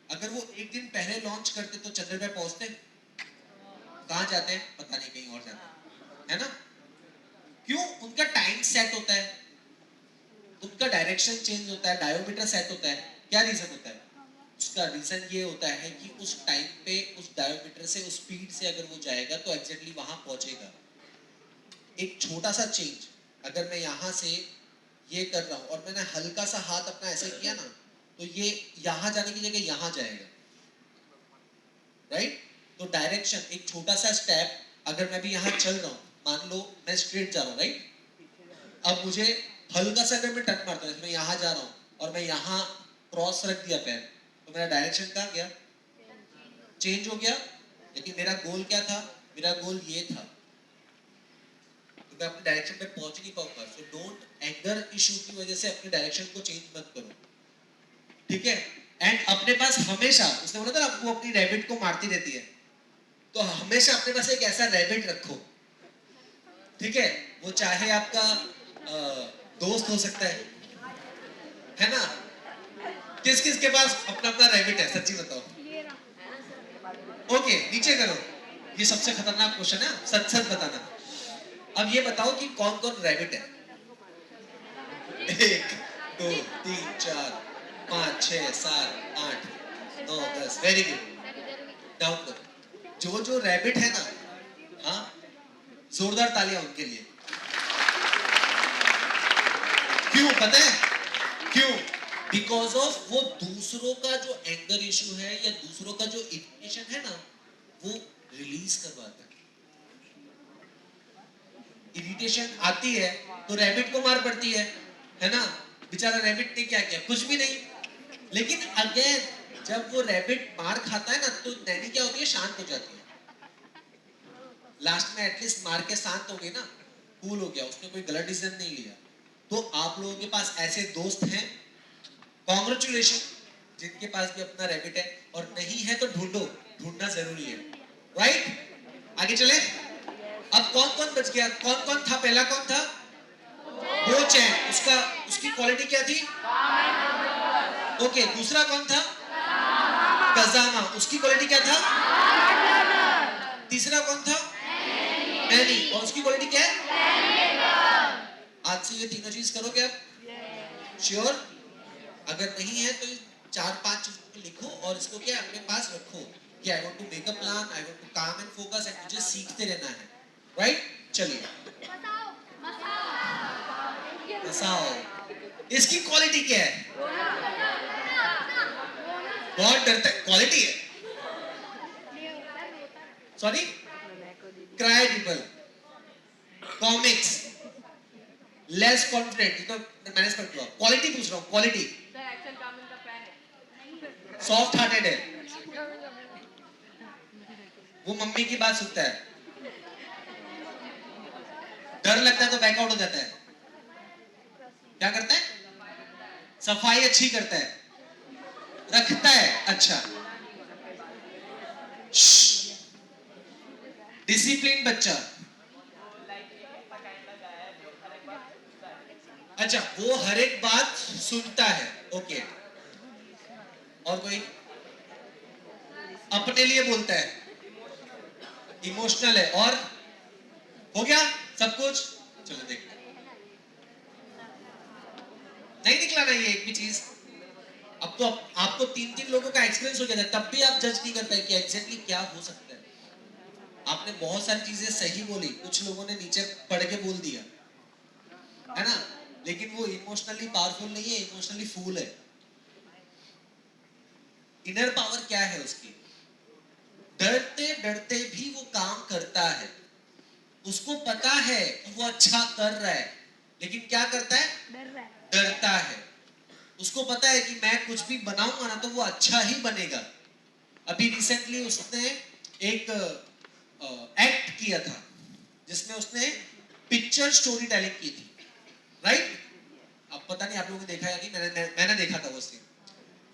अगर वो एक दिन पहले लॉन्च करते तो चंद्र पे पहुंचते? कहां जाते हैं पता नहीं, कहीं और जाते हैं, है ना? क्यों? उनका टाइम सेट होता है, उनका डायरेक्शन चेंज होता है, डायोमीटर सेट होता है। क्या रीजन होता है? उसका रीजन ये होता है कि उस टाइम पे उस डायोमीटर से, उस स्पीड से अगर वो जाएगा तो एग्जैक्टली वहां पहुंचेगा। एक छोटा सा चेंज, अगर मैं यहां से ये कर रहा हूं और मैंने हल्का सा हाथ अपना ऐसे किया ना, तो ये यहां जाने की जगह यहां जाएगा, राइट? तो डायरेक्शन, एक छोटा सा स्टेप, अगर मैं भी यहाँ चल रहा हूँ, मान लो मैं स्ट्रेट जा रहा हूँ, राइट? अब मुझे हल्का सा अगर मैं टक मारता हूँ, मैं यहाँ जा रहा हूँ और मैं यहाँ क्रॉस रख दिया पैर, तो मेरा डायरेक्शन कहाँ गया? चेंज हो गया। लेकिन मेरा गोल क्या था? मेरा गोल ये था, तो मैं अपने डायरेक्शन पे पहुंच नहीं पाऊंगा। सो डोंट एंगर इशू की वजह से अपने डायरेक्शन को चेंज मत करो, ठीक है? एंड अपने पास हमेशा, उसने बोला था आपको अपनी रैबिट को मारती रहती है, तो हमेशा अपने पास एक ऐसा रैबिट रखो, ठीक है? वो चाहे आपका दोस्त हो सकता है ना? किस किस के पास अपना अपना रैबिट है, सच्ची बताओ। ओके, नीचे करो। ये सबसे खतरनाक क्वेश्चन है, सच सच बताना। अब ये बताओ कि कौन कौन रैबिट है? 1 2 3 4 5 6 7 8 9 10, वेरी गुड। डाउन करो। जो जो रैबिट है ना, हाँ, जोरदार तालियां उनके लिए। क्यों पता है? क्यों? बिकॉज ऑफ वो दूसरों का जो एंगर इशू है या दूसरों का जो इरिटेशन है ना, वो रिलीज करवाता है। इरिटेशन आती है तो रैबिट को मार पड़ती है ना? बेचारा रैबिट ने क्या किया? कुछ भी नहीं। लेकिन अगेन जब वो रैबिट मार खाता है ना, तो नैनी क्या होती है? शांत हो जाती है। लास्ट में एटलीस्ट मार के शांत हो गई ना, कूल हो गया, उसने कोई गलत डिसीजन नहीं लिया। तो आप लोगों के पास ऐसे दोस्त हैं, कॉन्ग्रेचुलेशन, जिनके पास भी अपना रैबिट है, और नहीं है तो ढूंढो, ढूंढना जरूरी है, राइट? आगे चले। अब कौन कौन बच गया? कौन कौन था? पहला कौन था? बोचैन। उसका, उसकी क्वालिटी क्या थी? ओके, दूसरा कौन था? कजामा। उसकी क्वालिटी क्या था? तीसरा कौन था? मैनी। और उसकी क्वालिटी क्या है? आज से ये तीनों चीज करोगे आप? श्योर? अगर नहीं है तो 4-5 चीज लिखो और इसको क्या अपने पास रखो कि I want to make a plan, I want to calm and focus, and मुझे सीखते रहना है, राइट? चलिए, बताओ इसकी क्वालिटी क्या है? बहुत डरता है, क्वालिटी है। सॉरी, क्राइडिबल, कॉमिक्स, लेस कॉन्फिडेंट, तो मैनेज कर दो। क्वालिटी पूछ रहा हूँ, क्वालिटी। सॉफ्ट हार्टेड है, वो मम्मी की बात सुनता है, डर लगता है तो बैकआउट हो जाता है, क्या करता है? सफाई अच्छी करता है, रखता है। अच्छा, डिसिप्लिन बच्चा। अच्छा, वो हर एक बात सुनता है। ओके, और कोई? अपने लिए बोलता है, इमोशनल है, और हो गया सब कुछ। चलो देखते हैं। नहीं निकला ना ये एक भी चीज। अब तो आपको तीन तीन लोगों का एक्सपीरियंस हो गया था, तब भी आप जज नहीं कर पाए कि एग्जैक्टली क्या हो सकता है। आपने बहुत सारी चीजें सही बोली, कुछ लोगों ने नीचे पढ़ के बोल दिया, है ना, लेकिन वो इमोशनली पावरफुल नहीं है, इमोशनली फूल है। इनर पावर क्या है उसकी? डरते डरते भी वो काम करता है। उसको पता है कि वो अच्छा कर रहा है, लेकिन क्या करता है? डरता है। उसको पता है कि मैं कुछ भी बनाऊंगा ना तो वो अच्छा ही बनेगा। अभी रिसेंटली उसने एक एक्ट किया था जिसमें उसने पिक्चर स्टोरी टेलिंग की थी, राइट? अब पता नहीं आप लोगों ने देखा है या नहीं, मैंने देखा था वो सीन।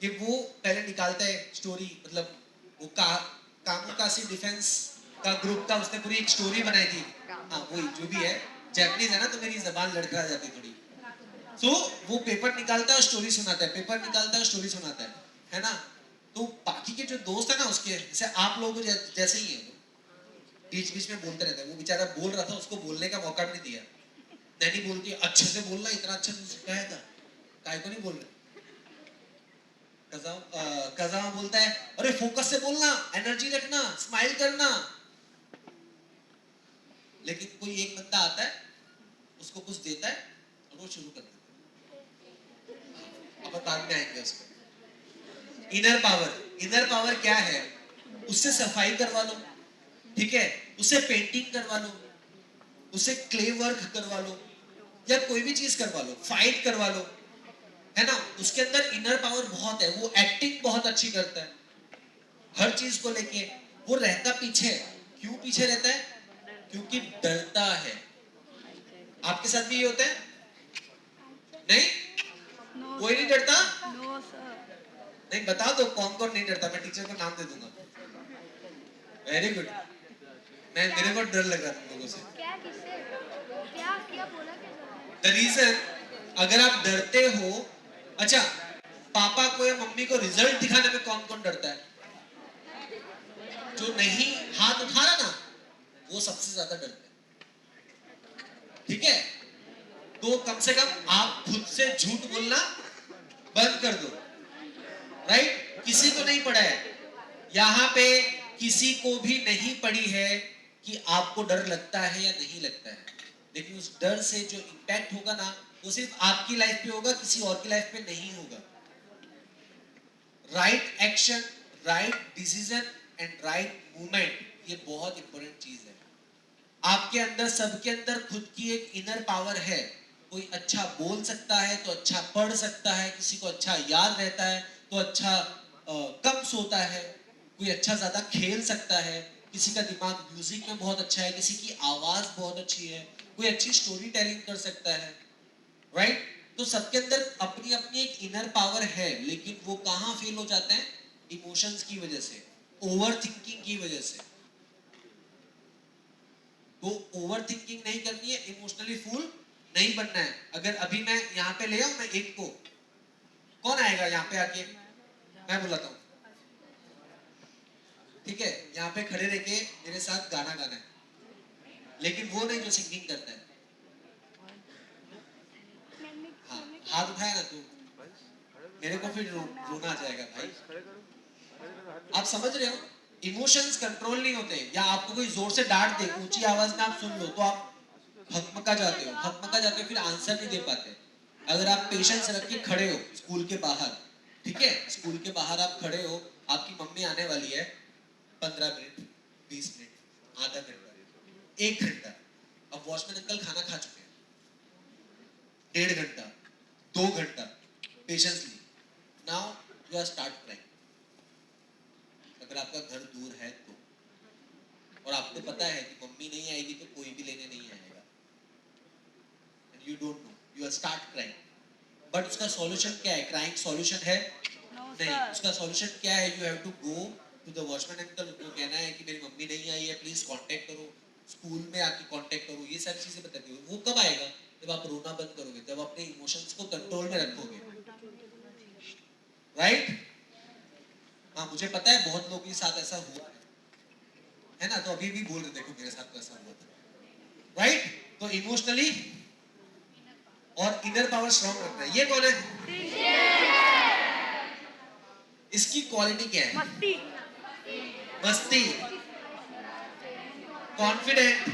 कि वो पहले निकालता है स्टोरी, मतलब वो कामुकासी डिफेंस का ग्रुप का उसने पूरी एक स्टोरी बनाई थी। हाँ वही जो भी है, जैपनीज है ना तो मेरी जबान लड़खड़ा जाती थोड़ी। तो वो पेपर निकालता है और स्टोरी सुनाता है, पेपर निकालता है और स्टोरी सुनाता है ना? तो बाकी के जो दोस्त है ना उसके, जैसे आप लोगों जैसे ही है, बीच बीच में बोलते रहते हैं। वो बेचारा बोल रहा था, उसको बोलने का मौका भी नहीं दिया। नैनी बोलती है अच्छे से बोलना, इतना अच्छा से सिखाया था, काय को नहीं बोल रहे? कजामा बोलता है अरे फोकस से बोलना, एनर्जी रखना, स्माइल करना। लेकिन कोई एक बंदा आता है, उसको कुछ देता है और वो शुरू कर देता है। अब बाद में आएंगे उस पर। इनर पावर क्या है? उससे सफाई करवा लो, ठीक है, उससे पेंटिंग करवा लो, उससे क्ले वर्क करवा लो, या कोई भी चीज करवा लो, फाइट करवा लो, है ना? उसके अंदर इनर पावर बहुत है। वो एक्टिंग बहुत अच्छी करता है हर चीज को लेके। वो रहता पीछे, क्यों पीछे रहता है? क्योंकि डरता है। आपके साथ भी ये होता है? नहीं, कोई नहीं डरता? नहीं, बता दो कौन कौन नहीं डरता, मैं टीचर को नाम दे दूंगा। Very good. मेरे को डर लग रहा तुम लोगों से। क्या किससे क्या क्या बोला द रीजन, अगर आप डरते हो, अच्छा, पापा को या मम्मी को रिजल्ट दिखाने में कौन कौन डरता है? जो नहीं हाथ उठा रहा ना, वो सबसे ज्यादा डरता है, ठीक है? तो कम से कम आप खुद से झूठ बोलना बंद कर दो, राइट? किसी को नहीं पड़ा है यहाँ पे, किसी को भी नहीं पड़ी है कि आपको डर लगता है या नहीं लगता है, लेकिन उस डर से जो इम्पैक्ट होगा ना, वो सिर्फ आपकी लाइफ पे होगा, किसी और की लाइफ पे नहीं होगा। Right action, right decision and right movement, ये बहुत इंपॉर्टेंट चीज है। आपके अंदर, सबके अंदर खुद की एक इनर पावर है। कोई अच्छा बोल सकता है तो अच्छा पढ़ सकता है, किसी को अच्छा याद रहता है तो अच्छा कम सोता है, कोई अच्छा ज्यादा खेल सकता है, किसी का दिमाग म्यूजिक में बहुत अच्छा है, किसी की आवाज बहुत अच्छी है, कोई अच्छी स्टोरी टेलिंग कर सकता है, राइट? तो सबके अंदर अपनी अपनी एक इनर पावर है, लेकिन वो कहाँ फेल हो जाते हैं? इमोशंस की वजह से, ओवर थिंकिंग की वजह से। तो ओवर थिंकिंग नहीं करनी है, इमोशनली फूल नहीं बनना है। अगर अभी मैं यहाँ पे ले आऊं मैं एक को, कौन आएगा यहाँ पे आके? मैं बुलाता हूँ, ठीक है? यहाँ पे खड़े रह के मेरे साथ गाना गाना है, लेकिन वो नहीं जो सिंगिंग करता है। हाँ, हाथ उठाया ना तू, मेरे को फिर रोना आ जाएगा भाई। आप समझ रहे हो? इमोशंस कंट्रोल नहीं होते, या आपको कोई जोर से डांट दे, ऊंची आवाज में आप सुन लो तो आप हकमका जाते हो, फिर आंसर नहीं दे पाते। अगर आप पेशेंस रख के खड़े हो स्कूल के बाहर, ठीक है, स्कूल के बाहर आप खड़े हो, आपकी मम्मी आने वाली है 15 मिनट, 20 मिनट, आधा घंटा, 1 घंटा, अब वॉचमैन अंकल खाना खा चुके हैं, 1.5 घंटा, 2 घंटा, patiently, now you are start crying. अगर आपका घर दूर है तो, और आपको पता है कि मम्मी नहीं आएगी तो कोई भी लेने नहीं आएगा, and you don't know, you are start crying, but उसका सॉल्यूशन क्या है? क्राइंग सॉल्यूशन है नहीं, उसका सॉल्यूशन क्या है? You have to go to the watchman uncle, उनको कहना है कि मेरी मम्मी नहीं आई है, प्लीज कांटेक्ट करो, स्कूल में आके कांटेक्ट करो, ये सारी चीजें बताती हो। वो कब आएगा? जब आप रोना बंद करोगे, जब अपने इमोशंस को कंट्रोल में रखोगे, राइट? हाँ, मुझे पता है बहुत लोगों के साथ ऐसा हुआ है ना, तो अभी भी बोल रहे देखो मेरे साथ तो ऐसा हुआ था, राइट? तो इमोशनली और इनर पावर स्ट्रॉन्ग रखना है। ये कौन है? इसकी क्वालिटी क्या है? मस्ती। मस्ती, कॉन्फिडेंट,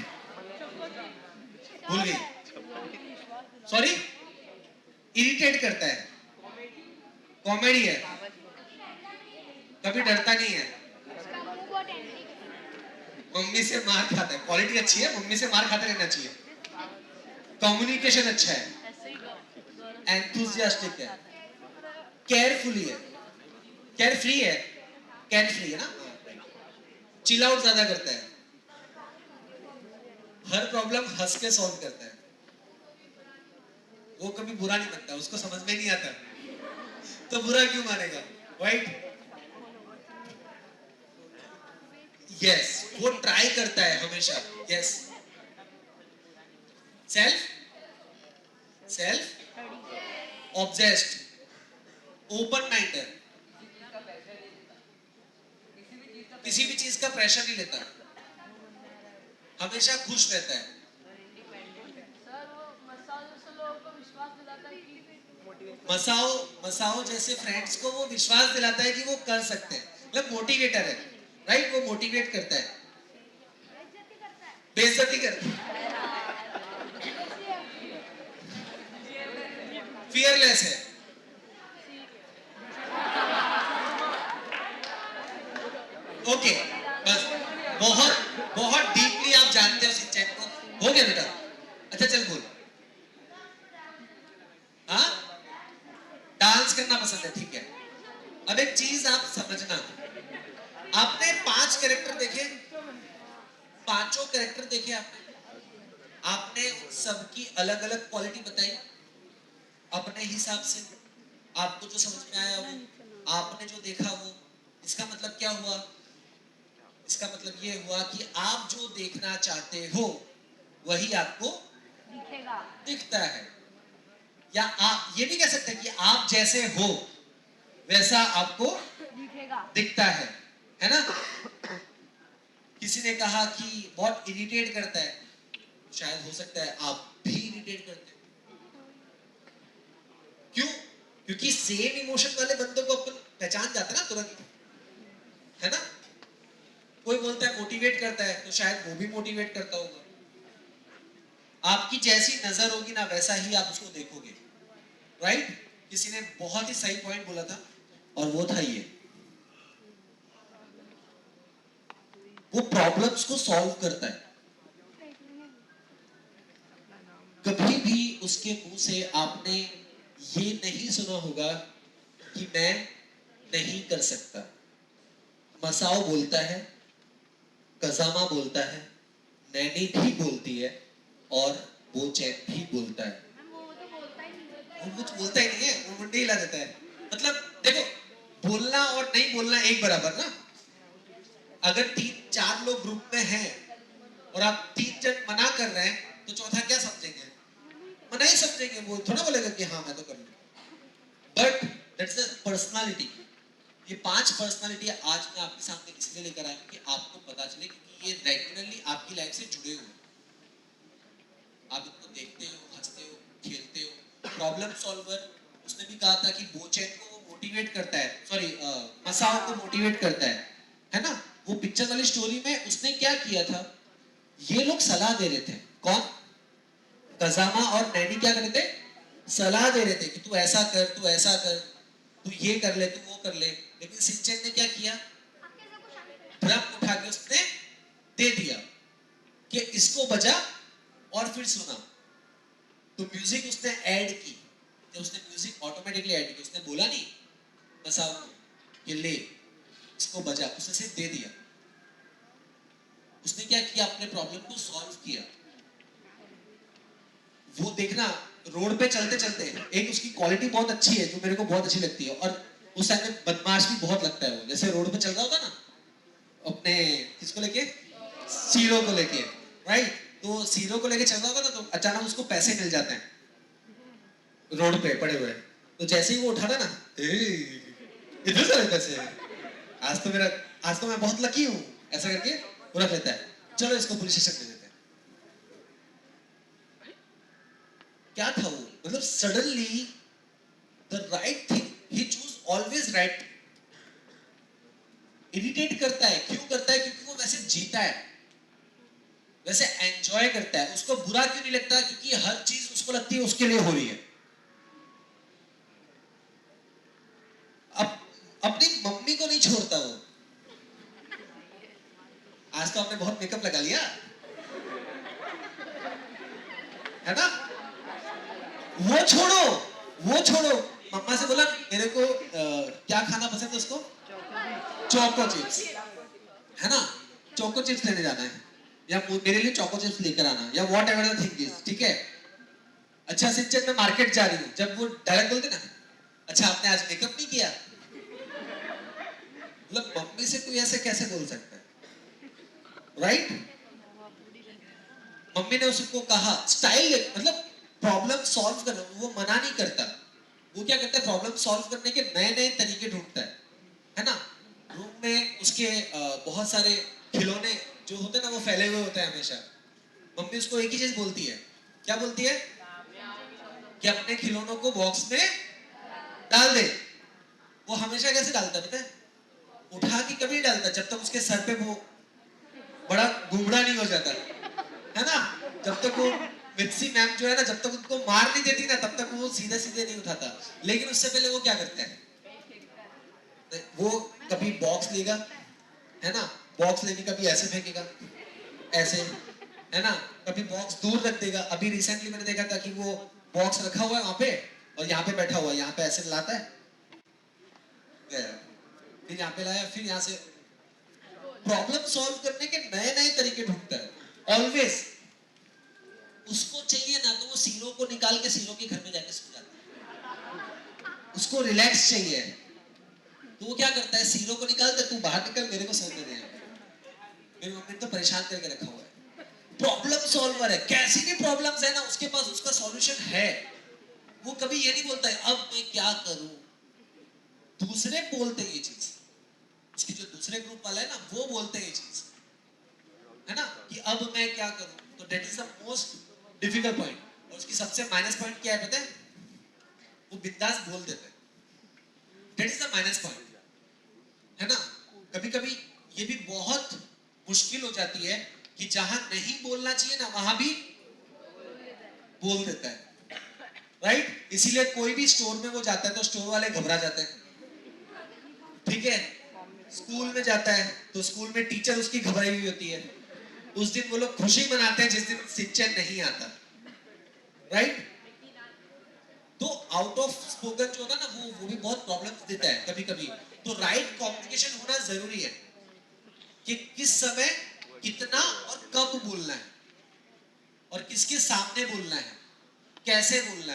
भूल गई, सॉरी, इरिटेट करता है, कॉमेडी है, कभी डरता नहीं है, मम्मी से मार खाता है, क्वालिटी अच्छी है, मम्मी से मार खाते रहना चाहिए, कम्युनिकेशन अच्छा है, एंथुसियास्टिक है, केयरफुली है, केयरफ्री है, केयरफ्री है ना, चिल आउट ज्यादा करता है, हर प्रॉब्लम हंस के सॉल्व करता है, वो कभी बुरा नहीं मानता, उसको समझ में नहीं आता तो बुरा क्यों मानेगा, राइट? यस, वो ट्राई करता है हमेशा, yes, self obsessed, open minded, किसी भी चीज का प्रेशर नहीं लेता, हमेशा खुश रहता है, सर वो मसाज जैसे लोगों को विश्वास दिलाता है कि मसाओ जैसे फ्रेंड्स को वो विश्वास दिलाता है कि वो कर सकते हैं, मतलब मोटिवेटर है, राइट? वो मोटिवेट करता है, बेइज्जती करता है, फियरलेस है, ओके, बस बहुत बहुत डीपली आप जानते हो सिंचन को, हो गया बेटा? अच्छा चल बोल, हाँ, डांस करना पसंद है, ठीक है। अब एक चीज आप समझना, आपने 5 कैरेक्टर देखे, पांचों कैरेक्टर देखे आपने सबकी अलग अलग क्वालिटी बताई अपने हिसाब से, आपको जो समझ में आया वो, आपने जो देखा वो, इसका मतलब क्या हुआ? इसका मतलब ये हुआ कि आप जो देखना चाहते हो वही आपको दिखेगा। दिखता है, या आप ये भी कह सकते हैं कि आप जैसे हो वैसा आपको दिखेगा। दिखता है ना? किसी ने कहा कि बहुत इरिटेट करता है, शायद हो सकता है आप भी इरिटेट करते हैं, क्यों? क्योंकि सेम इमोशन वाले बंदों को अपन पहचान जाते हैं ना तुरंत, है ना? कोई बोलता है मोटिवेट करता है, तो शायद वो भी मोटिवेट करता होगा, आपकी जैसी नजर होगी ना वैसा ही आप उसको देखोगे, राइट? किसी ने बहुत ही सही पॉइंट बोला था और वो था ये, वो प्रॉब्लम्स को सॉल्व करता है, कभी भी उसके मुंह से आपने ये नहीं सुना होगा कि मैं नहीं कर सकता। मसाओ बोलता है, कजामा बोलता है, नैनी भी बोलती है और वो चैन भी बोलता है। वो कुछ बोलता ही नहीं है, वो मुंडी हिला देता है। मतलब देखो, बोलना और नहीं बोलना एक बराबर ना। अगर 3-4 लोग ग्रुप में हैं और आप 3 जन मना कर रहे हैं तो चौथा क्या समझेंगे? मना ही समझेंगे, वो थोड़ा बोलेगा कि हाँ मैं तो कर लूंगा। But that's the personality. ये 5 पर्सनालिटी आज मैं आपके सामने इसलिए लेकर आया हूं कि आपको पता चले कि ये रेगुलरली आपकी लाइफ से जुड़े हुए हैं। आप इनको देखते हो, हंसते हो, खेलते हो। प्रॉब्लम सॉल्वर, उसने भी कहा था कि बोचेन को वो मोटिवेट करता है, सॉरी मसाओ को मोटिवेट करता है ना? वो पिक्चर वाली स्टोरी में उसने क्या किया था, ये लोग सलाह दे रहे थे, कौन? कजामा और नैनी क्या कर रहे थे? सलाह दे रहे थे कि तू ऐसा कर, तू ऐसा कर, तू ये कर ले, तू वो कर ले। लेकिन सिंचन ने क्या किया? ड्रम उठा के उसने दे दिया कि इसको बजा और फिर सुना। तो म्यूजिक उसने ऐड की, जब उसने म्यूजिक ऑटोमेटिकली ऐड की, उसने बोला नहीं मसाओ को कि ले इसको बजा, उसने सिर्फ दे दिया। उसने क्या किया? अपने प्रॉब्लम को सॉल्व किया। वो देखना, रोड पे चलते चलते एक उसकी क्वालिटी बहुत अच्छी है जो मेरे को बहुत अच्छी लगती है, और उस टाइम में बदमाश भी बहुत लगता है वो, जैसे रोड पे चल रहा होता ना अपने किसको लेके, सीरो को लेके, राइट? तो सीरो को लेके चल रहा होगा ना, तो अचानक उसको पैसे मिल जाते हैं रोड पे पड़े हुए, तो जैसे ही वो उठाता ना, इधर से पैसे, आज तो मैं बहुत लकी हूँ, ऐसा करके वो रख लेता है। चलो इसको पुलिस स्टेशन दे देते हैं। क्या था वो, मतलब suddenly the right thing he choose, always right. Irritate करता है, क्यों करता है? क्योंकि वो वैसे जीता है, वैसे एंजॉय करता है, उसको बुरा क्यों नहीं लगता? क्योंकि हर चीज उसको लगती है उसके लिए हो रही है। अब अपनी मम्मी को नहीं छोड़ता वो। आज तो आपने बहुत मेकअप लगा लिया है ना, वो छोड़ो, वो छोड़ो। मम्मा से बोला मेरे को क्या खाना पसंद है उसको, चोको चिप्स, है ना, चोको चिप्स लेने जाना है, या मेरे लिए चोको चिप्स लेकर आना, या what ever the thing is, ठीक है। अच्छा सिंचन में मार्केट जा रही हूँ, जब वो डायरेक्ट बोलते ना, अच्छा आपने आज मेकअप नहीं किया, मतलब मम्मी से कोई ऐसे कैसे बोल सकता है, राइट? मम्मी ने उसको कहा स्टाइल, मतलब प्रॉब्लम सॉल्व करना, वो मना नहीं करता, वो क्या करता है, प्रॉब्लम सॉल्व करने के नए नए तरीके ढूंढता है ना। रूम में उसके बहुत सारे खिलौने जो होते हैं ना, वो फैले हुए होते हैं हमेशा। मम्मी उसको एक ही चीज बोलती है, क्या बोलती है, कि अपने खिलौनों को बॉक्स में डाल दे। वो हमेशा कैसे डालता है पता है, उठा के कभी नहीं डालता जब तक उसके सर पे वो बड़ा गुमड़ा नहीं हो जाता, है ना। जब तक वो मित्सी मैम जो है ना, जब तक उनको मार नहीं देती ना, तब तक वो सीधे सीधे नहीं उठाता। लेकिन उससे पहले वो क्या करता है, वो कभी बॉक्स लेगा, है ना, बॉक्स लेके कभी ऐसे फेंकेगा, ऐसे, है ना, कभी बॉक्स दूर रख देगा। अभी रिसेंटली मैंने देखा था कि वो बॉक्स रखा हुआ है वहां पे, और यहाँ पे बैठा हुआ है, यहाँ पे ऐसे लाता है, फिर यहाँ पे लाया, फिर यहाँ से प्रॉब्लम सॉल्व करने के नए नए तरीके ढूंढता है ऑलवेज। उसको चाहिए ना तो वो सीरो को निकाल के सीरो के घर में जाके सो जाता है, उसको रिलैक्स चाहिए, तो वो क्या करता है, सीरो को निकालता है, तू बाहर निकल, मेरे को सोने दे। मेरी मम्मी ने तो परेशान करके रखा हुआ है, प्रॉब्लम सॉल्वर है, कैसी भी प्रॉब्लम्स है ना उसके पास उसका सॉल्यूशन है। वो कभी ये नहीं बोलता है अब मैं क्या करूं, दूसरे बोलते हैं ये चीज, उसकी जो दूसरे ग्रुप वाला है ना, वो बोलते हैं ये चीज, है ना, कि अब मैं क्या करूं। तो that is the most difficult point, और उसकी सबसे माइनस पॉइंट क्या है पता है, वो बिंदास बोल देते हैं, that is the minus point, है ना। कभी कभी ये भी बहुत मुश्किल हो जाती है कि जहां नहीं बोलना चाहिए ना, वहां भी बोल देता है, राइट? इसीलिए कोई भी स्टोर में वो जाता है तो स्टोर वाले घबरा जाते हैं, ठीक है। स्कूल में जाता है तो स्कूल में टीचर उसकी घबराई हुई होती है, उस दिन वो लोग खुशी मनाते हैं जिस दिन शिक्षक नहीं आता, राइट? तो आउट ऑफ स्पोकन जो होता है ना, वो भी बहुत प्रॉब्लम्स देता है कभी कभी। तो राइट कम्युनिकेशन होना जरूरी है, कि किस समय कितना और कब बोलना है, और किसके सामने बोलना है, कैसे बोलना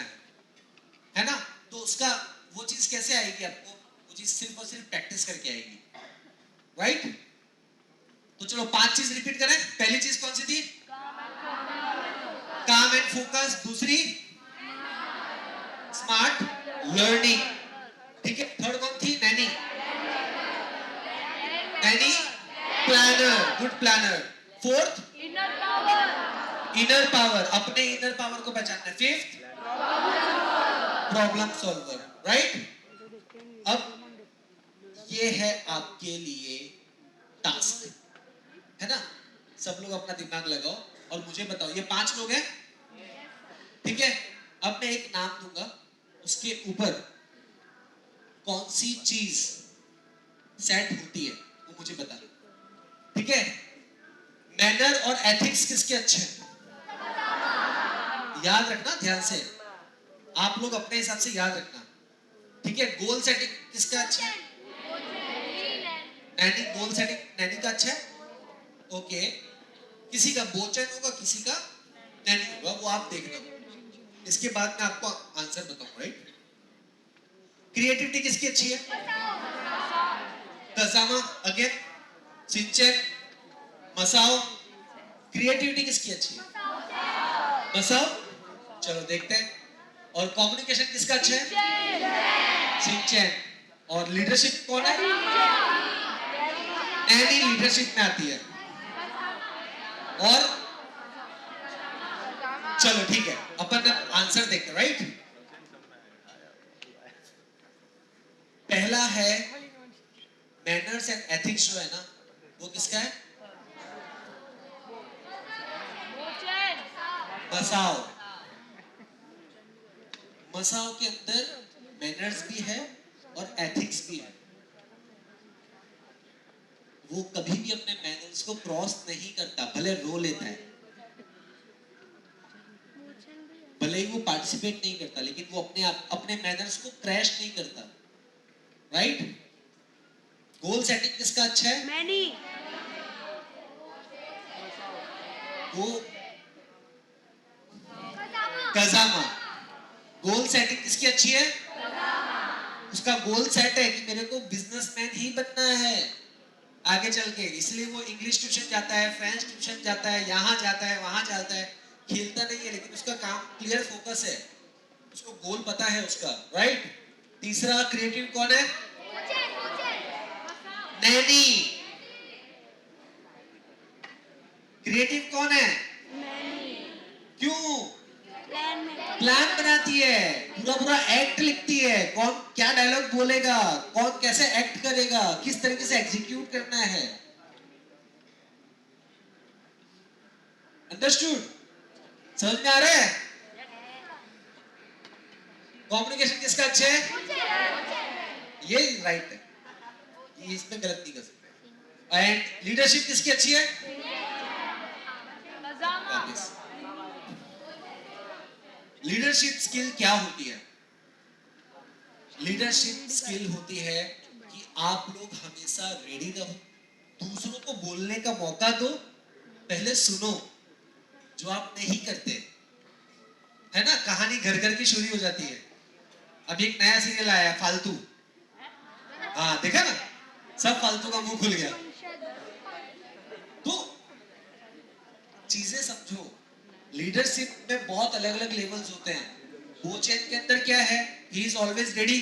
है ना। तो उसका वो चीज कैसे आएगी आपको, वो चीज सिर्फ और सिर्फ प्रैक्टिस करके आएगी, राइट? तो चलो 5 चीज रिपीट करें। पहली चीज कौन सी थी, काम एंड फोकस। दूसरी स्मार्ट लर्निंग, ठीक है। थर्ड कौन थी, nanny, nanny planner, good planner. Fourth inner power, अपने इनर पावर को पहचानना। Fifth problem solver, right? अब ये है आपके लिए टास्क, है ना। सब लोग अपना दिमाग लगाओ और मुझे बताओ, ये 5 लोग हैं, ठीक है। अब मैं एक नाम दूंगा, उसके ऊपर कौन सी चीज सेट होती है वो मुझे बता, ठीक है। मैनर और एथिक्स किसके अच्छे हैं, याद रखना ध्यान से, आप लोग अपने हिसाब से याद रखना, ठीक है। गोल सेटिंग किसका अच्छा है, नैनी, गोल सेटिंग नैनी का अच्छा है, ओके। किसी का बोचन होगा, किसी का नैनी होगा, वो आप देखना। इसके बाद मैं आपको आंसर बताऊं, राइट? क्रिएटिविटी किसकी अच्छी है? कजामा अगेन, सिंचन, मसाओ। क्रिएटिविटी किसकी अच्छी है? मसाओ। चलो देखते हैं। और कम्युनिकेशन किसका अच्छा है? सिंचन। और लीडरशिप कौन है? नैनी लीडरशिप में आती है। और चलो ठीक है, अपन आंसर देखते हैं, राइट? पहला है मैनर्स एंड एथिक्स, जो है ना वो किसका है? मसाओ। मसाओ के अंदर मैनर्स भी है और एथिक्स भी है। वो कभी भी अपने मैनर्स को क्रॉस नहीं करता, भले रो लेता है, भले ही वो पार्टिसिपेट नहीं करता, लेकिन वो अपने मैनर्स को क्रैश नहीं करता, राइट? गोल सेटिंग किसका अच्छा है? मैनी। वो कजामा। गोल सेटिंग किसकी अच्छी है? उसका गोल सेट है कि मेरे को बिजनेसमैन ही बनना है आगे चल के, इसलिए वो इंग्लिश ट्यूशन जाता है, फ्रेंच ट्यूशन जाता है, यहाँ जाता है, वहां जाता है, खेलता नहीं है, लेकिन उसका काम क्लियर फोकस है, उसको गोल पता है उसका, राइट? तीसरा क्रिएटिव कौन है? नैनी। क्रिएटिव कौन है? क्यों? प्लान बनाती है, पूरा पूरा एक्ट लिखती है, कौन क्या डायलॉग बोलेगा, कौन कैसे एक्ट करेगा, किस तरीके से एग्जीक्यूट करना है। अंडरस्टूड? समझ में आ रहा है? कम्युनिकेशन किसका अच्छा है? ये राइट है, ये इसमें गलत नहीं कर सकते। एंड लीडरशिप किसकी अच्छी है? वापस लीडरशिप स्किल क्या होती है? लीडरशिप स्किल होती है कि आप लोग हमेशा रेडी रहो, दूसरों को बोलने का मौका दो, पहले सुनो, जो आप नहीं करते, है ना? कहानी घर घर की शुरू हो जाती है। अभी एक नया सीरियल आया है, फालतू। हाँ देखा ना, सब फालतू का मुंह खुल गया। तो चीजें समझो, लीडरशिप में बहुत अलग अलग लेवल्स होते हैं। बोचेन के अंदर क्या है? He is always ready.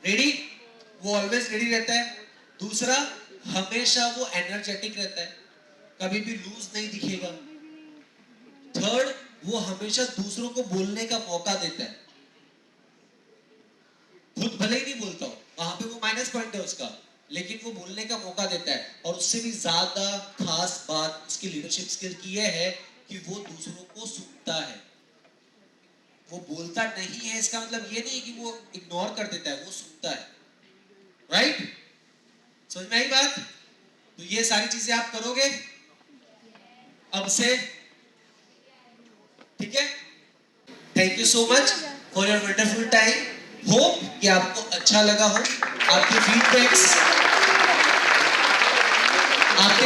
Ready, वो ऑलवेज रेडी रहता है। दूसरा, हमेशा वो एनर्जेटिक रहता है, कभी भी लूज नहीं दिखेगा। थर्ड, वो हमेशा दूसरों को बोलने का मौका देता है, खुद भले ही नहीं बोलता हो, वहां पे वो माइनस पॉइंट है उसका, लेकिन वो बोलने का मौका देता है। और उससे भी ज्यादा खास बात उसकी लीडरशिप स्किल की यह है कि वो दूसरों को सुनता है। वो बोलता नहीं है, इसका मतलब ये नहीं कि वो इग्नोर कर देता है, वो सुनता है, राइट? समझ में आई बात? तो ये सारी चीजें आप करोगे अब से, ठीक है? Thank you so much for your wonderful time. Hope कि आपको अच्छा लगा हो। आपके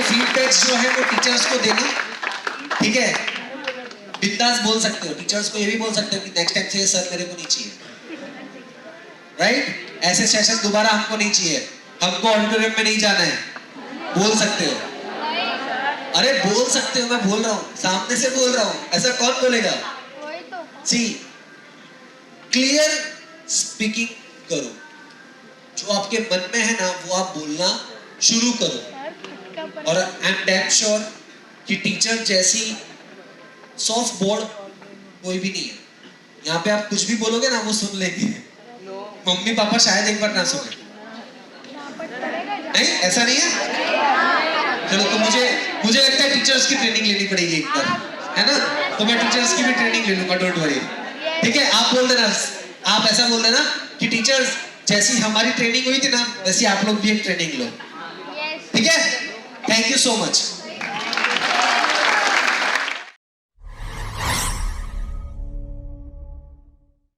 फीडबैक्स जो है वो टीचर्स को देना, ठीक है? बिंदास बोल सकते हो, टीचर्स को ये भी बोल सकते हो कि नेक्स्ट टाइम से सर मेरे को नहीं चाहिए, राइट? ऐसे सेशन दोबारा हमको नहीं चाहिए, हमको ऑडिटोरियम में नहीं जाना है, बोल सकते हो। अरे बोल सकते हो, मैं बोल रहा हूँ, सामने से बोल रहा हूँ, ऐसा कौन बोलेगा? सी, क्लियर स्पीकिंग करो, जो आपके मन में है ना वो आप बोलना शुरू करो। और आई एम डैम श्योर कि टीचर जैसी सॉफ्ट बोर्ड कोई भी नहीं है। यहाँ पे आप कुछ भी बोलोगे ना वो सुन लेंगे, मम्मी पापा शायद एक बार ना सुने। नहीं, ऐसा नहीं है? चलो, तो मुझे लगता है टीचर्स की ट्रेनिंग लेनी पड़ेगी एक बार, है ना? तो मैं टीचर्स की भी ट्रेनिंग ले लूंगा, डोंट वरी, ठीक है? आप बोल देना, आप ऐसा बोल देना कि टीचर्स जैसी हमारी ट्रेनिंग हुई थी ना, वैसी आप लोग भी एक ट्रेनिंग लो, ठीक है? Thank you so much.